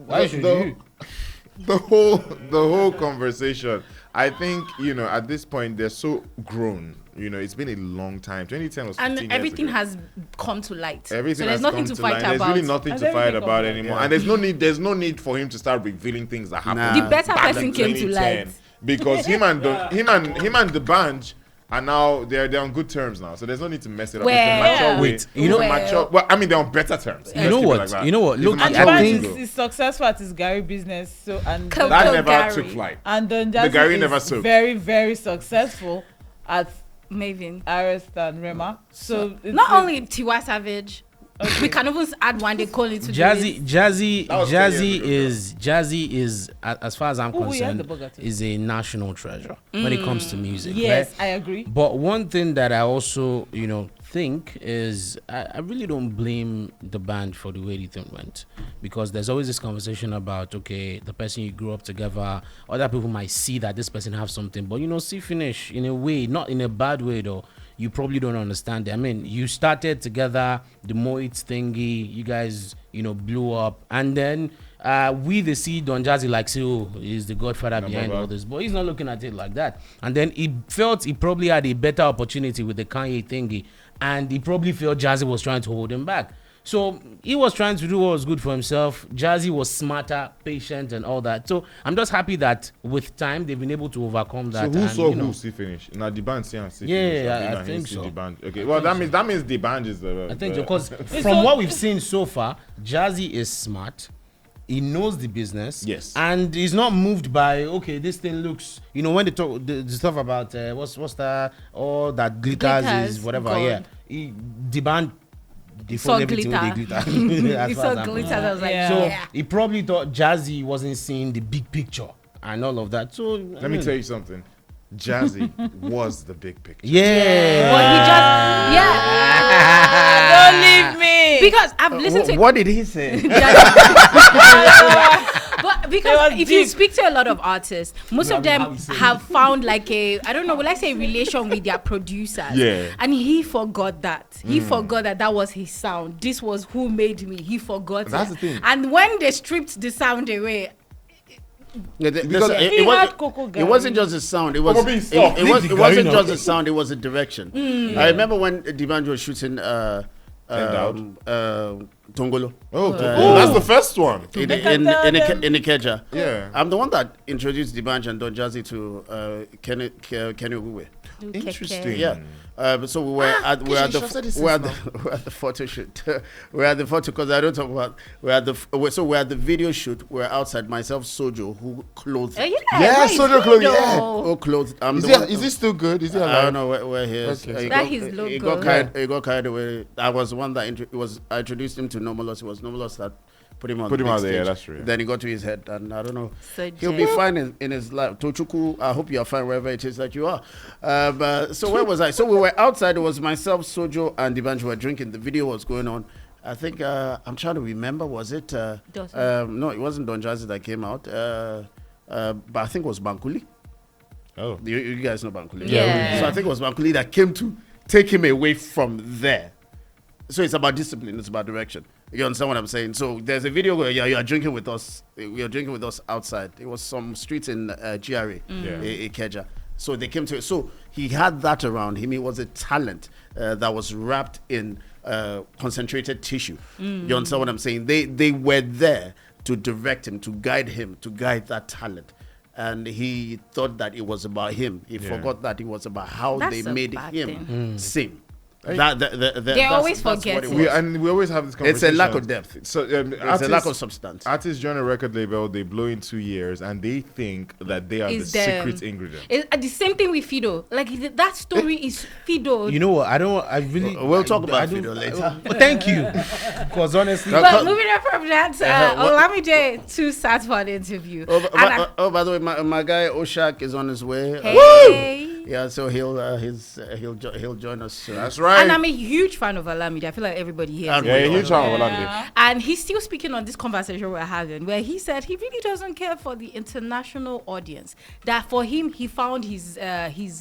S5: Why should you?
S4: The whole conversation, I think, at this point they're so grown. It's been a long time. 2010 was 15
S3: And
S4: years
S3: everything
S4: ago.
S3: has come to light.
S4: Everything
S3: so there's
S4: has
S3: nothing
S4: come
S3: to fight
S4: light.
S3: about.
S4: There's really nothing
S6: Has
S4: to fight
S6: everything
S4: about
S6: come
S4: anymore.
S6: light?
S4: And there's no need for him to start revealing things that happened.
S2: Nah.
S3: The better
S4: back
S3: person
S4: in
S3: came to
S4: 2010.
S3: light.
S4: Because him and D'banj are now they're on good terms now. So there's no need to mess it up. It's the
S3: Well,
S4: mature way.
S5: wait, you know-
S4: It's the mature, well, I mean they're on better terms.
S5: You know what? You know what? Look,
S4: It's the
S6: And
S4: mature
S5: I
S4: way
S6: D'banj
S4: to
S5: think-
S4: go.
S6: is successful at his Gary business. So and
S3: Cool.
S4: That
S3: Uncle
S4: never
S3: Gary.
S4: took flight.
S6: and Don
S4: The Gary
S6: Jazzy
S4: never
S6: is
S4: soaked.
S6: very, very successful at
S3: Maven.
S6: Arrest and Rema. So it's
S3: Not only Tiwa Savage, we can even add one day call into
S5: Jazzy
S4: That was 10 years
S5: Jazzy is as far as I'm
S6: Oh, he has
S5: concerned
S6: the burger too.
S5: is a national treasure when it comes to music.
S6: Yes,
S5: right?
S6: I agree.
S5: But one thing that I also, think is I really don't blame the band for the way the thing went, because there's always this conversation about, okay, the person you grew up together, other people might see that this person have something, but see finish in a way, not in a bad way though. You probably don't understand it. I mean, you started together, the Moit thingy, you guys, blew up, and then we see Don Jazzy like, he's the godfather behind all this, but he's not looking at it like that. And then he felt he probably had a better opportunity with the Kanye thingy, and he probably felt Jazzy was trying to hold him back. So he was trying to do what was good for himself. Jazzy was smarter, patient, and all that. So I'm just happy that with time they've been able to overcome that.
S4: So who
S5: and,
S4: saw who see finish? Now D'banj see and see finish.
S5: Yeah, I
S4: He
S5: think
S4: see
S5: so.
S4: D'banj. Okay, well that means D'banj is the.
S5: I think because from what we've seen so far, Jazzy is smart. He knows the business.
S4: Yes.
S5: And he's not moved by, okay, this thing looks, when they talk the stuff about what's that, all that glitters is whatever.
S3: gold.
S5: Yeah. D'banj
S3: He saw
S5: everything
S3: glitter.
S5: with the glitter.
S3: He saw glitter. That was like,
S6: Yeah.
S5: So
S3: yeah.
S5: he probably thought Jazzy wasn't seeing the big picture and all of that. So
S4: Let me tell you something. Jazzy was the big picture.
S5: Yeah.
S3: But he just,
S6: Don't leave me.
S3: because I've listened to
S2: What did he say?
S3: But because if you
S6: deep.
S3: speak to a lot of artists, most of
S7: how
S3: them
S7: he say
S3: have found like a, I don't know, will I say relation with their producers?
S4: Yeah.
S3: And he forgot that. He forgot that was his sound. This was who made me. He forgot
S4: That's
S3: it.
S4: the thing.
S3: And when they stripped the sound away,
S2: Because
S6: He had Coco
S2: it wasn't
S6: Gary.
S2: just a sound. It was.
S4: Omo, please stop.
S2: It wasn't
S5: Gary, no.
S2: just a sound. It was a direction. I remember when Dibanjo was shooting Tongolo
S4: That's the first one.
S2: in Ikeja.
S4: Yeah.
S2: I'm the one that introduced Dibanjo and Don Jazzy to Kenny Ogwe.
S4: Interesting.
S2: Yeah. So we were at we're at the photo shoot. We're at the photo because I don't talk about. We're at the video shoot. We're outside. Myself, Sojo, who clothed.
S4: Yeah,
S3: where is
S4: Sojo
S3: he
S4: clothes, yeah.
S3: though?
S2: Who clothed?
S4: Is he still good? Is he alive?
S2: I don't know where he is.
S4: Okay.
S3: That his logo.
S2: He got carried away. I was the one that I introduced him to Nomolos. It was Nomolos that put him on
S4: Put
S2: the
S4: him
S2: big
S4: out there,
S2: stage.
S4: yeah, that's true.
S2: Then he got to his head, and I don't know.
S3: So
S2: He'll be
S3: Jay-
S2: fine in his life. Tochuku, I hope you're fine wherever it is that you are. So where was I? So we were outside. It was myself, Sojo, and Dibanjo were drinking. The video was going on. I think I'm trying to remember. Was it? No, it wasn't Don Jazzy that came out. But I think it was Bankuli.
S4: Oh.
S2: You guys know Bankuli.
S3: Yeah.
S2: So I think it was Bankuli that came to take him away from there. So it's about discipline. It's about direction. You understand what I'm saying? So there's a video where you are drinking with us. You're drinking with us outside. It was some streets in GRA, Ikeja. So they came to it. So he had that around him. He was a talent that was wrapped in concentrated tissue. You understand what I'm saying? They were there to direct him, to guide that talent. And he thought that it was about him. He forgot that it was about how
S3: That's
S2: they
S3: a
S2: made
S3: bad
S2: him sing.
S3: They
S2: That's
S3: always
S2: what
S3: forget
S2: it
S3: it.
S2: was.
S4: We always have this
S2: It's
S4: conversation.
S2: a lack of depth.
S4: So
S2: It's a lack of substance.
S4: Artists join a record label, they blow in 2 years, and they think that they are
S3: Is
S4: the
S3: them.
S4: secret ingredient.
S3: It's the same thing with Fido. Like that story is Fido.
S5: You know what? I really.
S2: We'll talk about
S5: I don't-
S2: Fido later.
S5: But thank you, because honestly,
S3: But moving on from that,
S2: what-
S3: Olamide too sat for an interview.
S2: Oh,
S3: And
S2: by the way, my guy Oshak is on his way.
S3: Hey.
S2: Yeah, so he'll join us soon.
S4: That's right.
S3: And I'm a huge fan of Olamide. I feel like everybody here. is
S2: And
S4: Yeah,
S3: a
S4: huge
S3: fan
S4: fan
S3: of
S4: of
S3: him.
S4: Olamide.
S3: And he's still speaking on this conversation we're having, where he said he really doesn't care for the international audience. That for him, he found his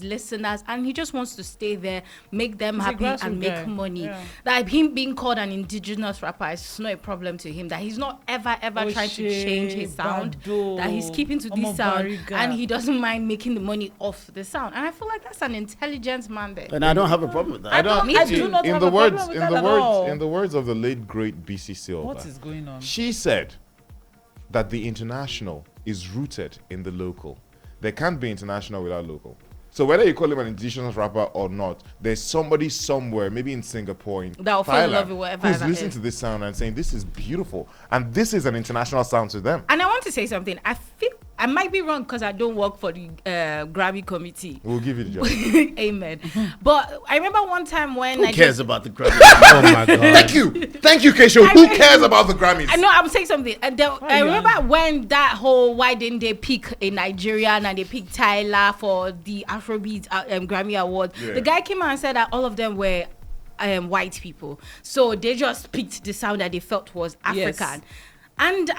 S3: listeners, and he just wants to stay there, make them
S6: He's a
S3: happy,
S6: grassroots
S3: and make
S6: guy.
S3: money.
S6: Yeah.
S3: That him being called an indigenous rapper is not a problem to him. That he's not ever trying to change his sound.
S6: Bado.
S3: That he's keeping to
S6: Omo
S3: this sound,
S6: Bariga.
S3: and he doesn't mind making the money off the sound. And I feel like that's an intelligent man there.
S2: And I don't have a problem with that.
S6: I don't.
S3: Me
S6: I
S3: too.
S6: do not
S4: in
S6: have
S4: the
S6: a
S4: words,
S6: problem with
S4: in
S6: that
S4: the
S6: at
S4: words,
S6: all.
S4: in the words of the late great BC Silva,
S6: What is going on?
S4: she said that the international is rooted in the local. There can't be international without local. So whether you call him an indigenous rapper or not, there's somebody somewhere, maybe in Singapore, in
S3: That will fall in
S4: Thailand,
S3: love with whatever
S4: who's
S3: that
S4: listening
S3: is.
S4: to this sound and saying this is beautiful, and this is an international sound to them.
S3: And I want to say something. I feel I might be wrong because I don't work for the Grammy committee.
S4: We'll give you the job.
S3: Amen. But I remember one time when
S2: Who
S3: I
S2: cares
S3: just,
S2: about the crowd?
S5: oh my god.
S4: Thank you, Kshow. Who cares about the Grammys?
S3: I know I'm saying something. I
S6: you
S3: remember when that whole why didn't they pick a Nigerian and they picked Tyler for the Afrobeat Grammy Award?
S4: Yeah.
S3: The guy came out and said that all of them were white people, so they just picked the sound that they felt was
S6: Yes.
S3: African. And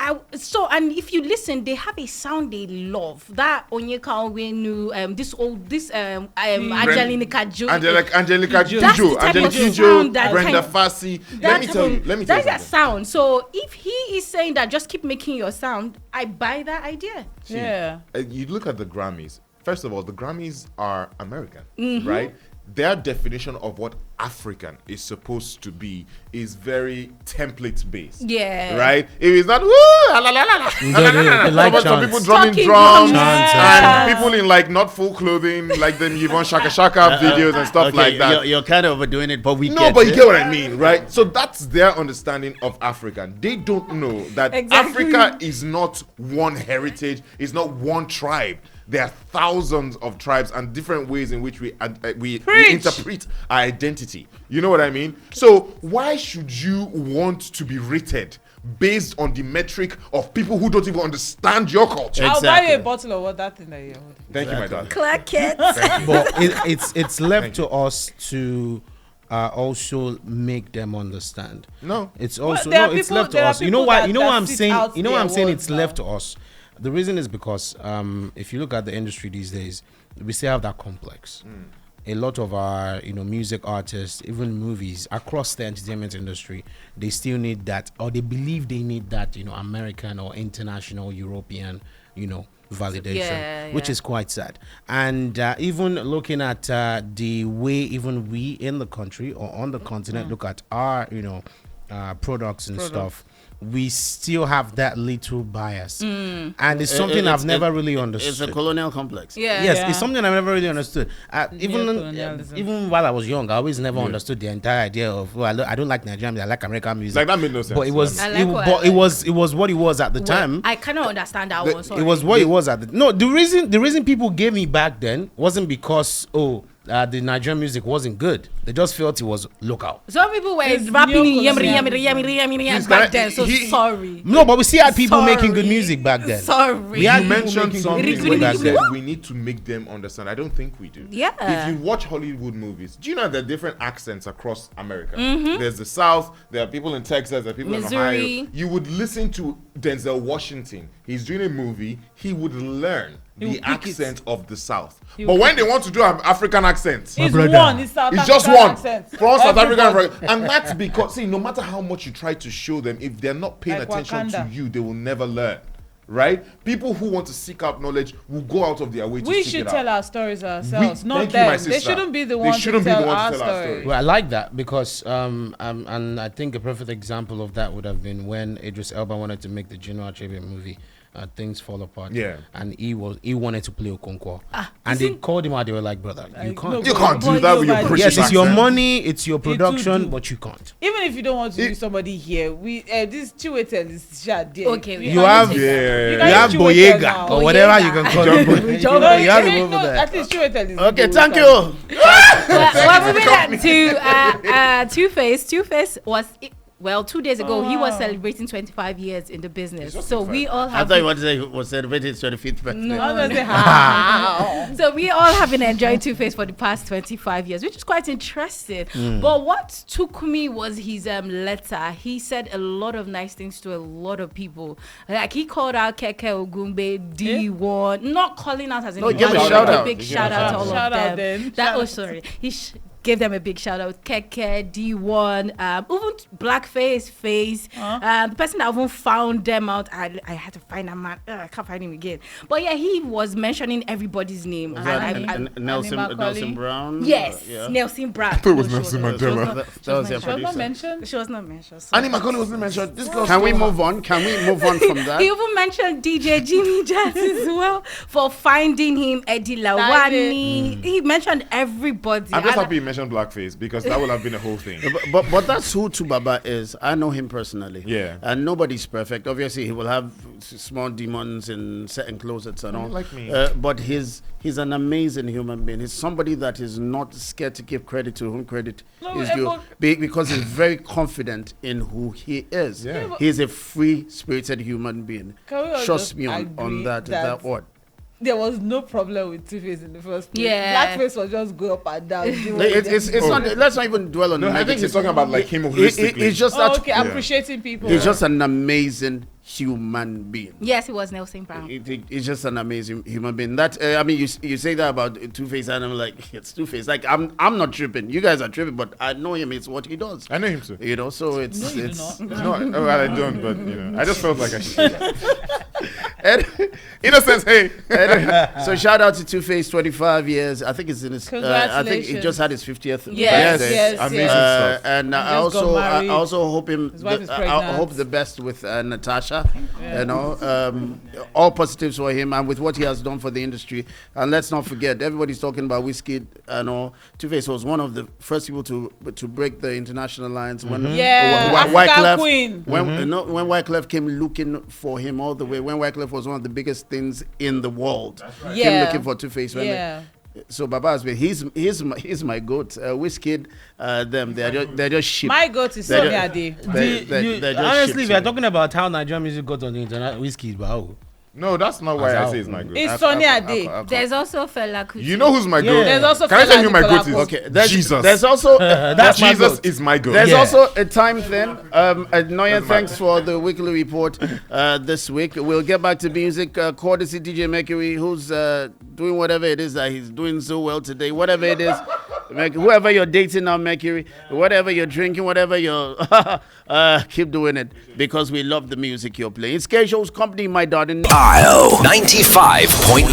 S3: if you listen, they have a sound they love. That Onyeka Onwenu, this Angelica Jo.
S4: Angelica
S3: That's the type
S4: Kijo,
S3: of
S4: Angelica
S3: sound
S4: Kijo,
S3: that
S4: Brenda
S3: kind-
S4: Fassie.
S3: That
S4: Let me tell you
S3: that's
S4: something.
S3: that sound. So if he is saying that, just keep making your sound, I buy that idea.
S4: See,
S6: Yeah.
S4: You look at the Grammys. First of all, the Grammys are American,
S3: Mm-hmm.
S4: right? Their definition of what African is supposed to be is very template based.
S3: Yeah.
S4: Right? If it's not woo, la la la la la,
S5: They-
S4: la, la,
S5: they-
S4: la,
S5: they like
S4: some
S5: chants.
S4: people drumming
S3: Talking
S4: drums
S3: drums.
S4: and
S3: Yeah.
S4: people in like not full clothing, like them Yvonne Shaka Shaka videos and stuff
S2: Okay,
S4: like that.
S2: You're kind of overdoing it, but we
S4: No,
S2: get
S4: but you
S2: it.
S4: get what I mean, right? So that's their understanding of African. They don't know that
S3: Exactly.
S4: Africa is not one heritage, it's not one tribe. There are thousands of tribes and different ways in which we interpret our identity. You know what I mean? So why should you want to be rated based on the metric of people who don't even understand your culture?
S6: I'll buy you
S2: Exactly.
S6: a bottle of what that thing that you're holding.
S4: Thank you, my darling.
S3: Clack it.
S5: But it's left to us to also make them understand.
S4: No.
S5: It's also
S6: there are
S5: no, it's
S6: people-
S5: left to
S6: there are
S5: us. You know
S6: people
S5: why?
S6: that-
S5: You know why
S6: that
S5: I'm
S6: sit
S5: saying?
S6: out
S5: You know why
S6: their
S5: I'm saying
S6: words
S5: it's
S6: now.
S5: left to us The reason is because if you look at the industry these days, we still have that complex. A lot of our, music artists, even movies across the entertainment industry, they still need that, or they believe they need that, American or international, European, validation, which is quite sad. And even looking at the way even we in the country or on the continent look at our, products and stuff, we still have that little bias, and it's something I've never really understood.
S2: It's a colonial complex.
S5: Yes, it's something I've never really understood. Even while I was young, I always never understood the entire idea of I don't like Nigerian music, I like American music.
S4: Like that made no sense.
S5: But it was it was what it was at the time.
S3: I cannot understand that one. Sorry.
S5: It was what it was at the reason people gave me back then wasn't because the Nigerian music wasn't good. They just felt it was local.
S3: Some people were rapping in back then. So sorry.
S5: No, but we still had people making good music back then.
S3: Sorry.
S5: We had
S4: You mentioned something
S3: good
S4: when you
S3: music.
S4: said we need to make them understand. I don't think we do.
S3: Yeah.
S4: If you watch Hollywood movies, do you know there are different accents across America? There's the South, there are people in Texas, there are people in
S3: Missouri.
S4: Ohio. You would listen to Denzel Washington. He's doing a movie. He would learn the accent of the South. But when they want to do an African accent,
S6: It's
S4: just one from South African, and that's because no matter how much you try to show them, if they're not paying
S6: Like
S4: attention to
S6: Wakanda.
S4: you, they will never learn. Right? People who want to seek out knowledge will go out of their way to
S6: We
S4: seek
S6: should
S4: it
S6: tell
S4: out.
S6: our stories ourselves, not
S4: Thank you, my
S6: them. They
S4: sister.
S6: shouldn't be the
S4: They
S6: ones
S4: shouldn't
S6: to
S4: be the
S6: tell
S4: ones
S6: our
S4: to tell our
S6: story.
S4: story.
S5: Well, I like that because and I think a perfect example of that would have been when Idris Elba wanted to make the General Tribute movie. Things fall apart.
S4: Yeah.
S5: And he wanted to play Okonkwo. And they called him out. They were like, brother, you can't.
S4: You can't do that with your British
S5: Yes, it's your
S4: accent.
S5: money, it's your production,
S6: do.
S5: but you can't.
S6: Even if you don't want to use somebody here, we this Chiwetel is there.
S3: Okay,
S5: You have
S6: You
S5: Boyega or whatever you can call it. You have him over there.
S6: At least Chiwetel is
S2: Okay,
S6: good.
S2: thank you.
S3: Well, moving on to Two-Face. Two-Face was... 2 days ago, he was celebrating 25 years in the business. So we all
S2: I
S3: have...
S2: thought you wanted to say he was celebrating his 25th birthday.
S3: So we all have been enjoying Two-Face for the past 25 years, which is quite interesting. But what took me was his letter. He said a lot of nice things to a lot of people. Like he called out Keke Ogumbe, D1, not calling out as in
S2: give a shout out.
S3: big shout out to all
S6: Shout
S3: of
S6: out
S3: them.
S6: them.
S3: That was sorry. He gave them a big shout out. Keke, D1, even Blackface, Face. The person that even found them out, I had to find a man. I can't find him again. But yeah, he was mentioning everybody's name.
S2: Was that
S6: Nelson
S2: Nelson Brown?
S3: Yes,
S2: Yeah.
S3: Nelson Brown.
S4: It was Nelson Mandela.
S2: That was your
S6: She was not
S2: producer.
S6: mentioned.
S3: She was not mentioned. So.
S4: Annie Macaulay wasn't mentioned. This girl
S2: Can we move on? Can we move on from that?
S3: He even mentioned DJ Jimmy Jazz as well for finding him, Eddie Lawani. He mentioned everybody.
S4: I'm just
S3: And
S4: happy you mentioned blackface because that would have been a whole thing.
S2: But that's who Tubaba is. I know him personally.
S4: Yeah.
S2: And nobody's perfect. Obviously, he will have small demons in certain closets and all.
S4: Like me.
S2: But he's an amazing human being. He's somebody that is not scared to give credit to whom credit is due. Because he's very confident in who he is.
S4: Yeah.
S2: He's a free-spirited human being.
S6: Can we all
S2: Trust
S6: just
S2: me on
S6: agree
S2: that. That what?
S6: There was no problem with Two-Face in the first place.
S3: Yeah.
S6: Blackface was just go up and down.
S2: It's not. Let's not even dwell on
S4: No,
S2: the
S4: I think
S2: negative.
S4: he's talking about like him holistically.
S2: He's just that.
S6: okay, appreciating people.
S2: He's just an amazing human being.
S3: yes, it was Nelson Brown.
S2: He's just an amazing human being. That I mean, you say that about Two-Face, and I'm like, it's Two-Face. Like I'm not tripping. You guys are tripping, but I know him. It's what he does.
S4: I know him too.
S2: You know, so it's
S6: No, you do
S2: it's.
S6: not.
S4: No, well, I don't, but I just felt like I should. Innocence, hey.
S2: So shout out to Two-Face, 25 years. I think it's in his. I think he just had his 50th
S3: Yes,
S2: birthday.
S6: yes,
S4: amazing
S6: yes.
S4: stuff.
S2: And I
S6: just got
S2: also
S6: married.
S2: hope him.
S6: His wife is
S2: I
S6: pregnant.
S2: hope the best with Natasha. You know, all positives for him and with what he has done for the industry. And let's not forget, everybody's talking about Whiskey and all. Two-Face was one of the first people to break the international lines when
S6: African Queen.
S2: when Wyclef came looking for him all the way. When Wyclef was one of the biggest things in the world, came
S6: Yeah.
S2: looking for Two-Face.
S6: Yeah.
S2: So Baba has been he's my goat. Whiskey, them they're just sheep.
S6: My go-to is
S2: They're
S6: Sonia Ade.
S2: They're just
S5: Honestly,
S2: sheep
S5: we are
S2: to me.
S5: talking about how Nigerian music got on the internet. Whiskey, wow.
S4: No, that's not why I say it's my goat.
S6: It's Sunny Ade.
S3: There's also Fela Kuti.
S4: You know who's my goat?
S6: There's also
S4: Can I tell you who my
S6: Fela
S4: goat is?
S6: Anikulapo.
S2: Okay,
S4: Jesus.
S2: There's also
S5: That's my
S4: Jesus
S5: goat.
S4: is my goat.
S2: there's
S5: Yeah.
S2: also a time thing. Nonye,
S4: That's
S2: thanks
S4: my-
S2: for the weekly report this week. We'll get back to music. Courtesy DJ Mercury, who's doing whatever it is that he's doing so well today. Whatever it is, whoever you're dating now, Mercury, whatever you're drinking, whatever you're, keep doing it because we love the music you're playing. It's Kshows Company, my darling.
S1: IO 95.9.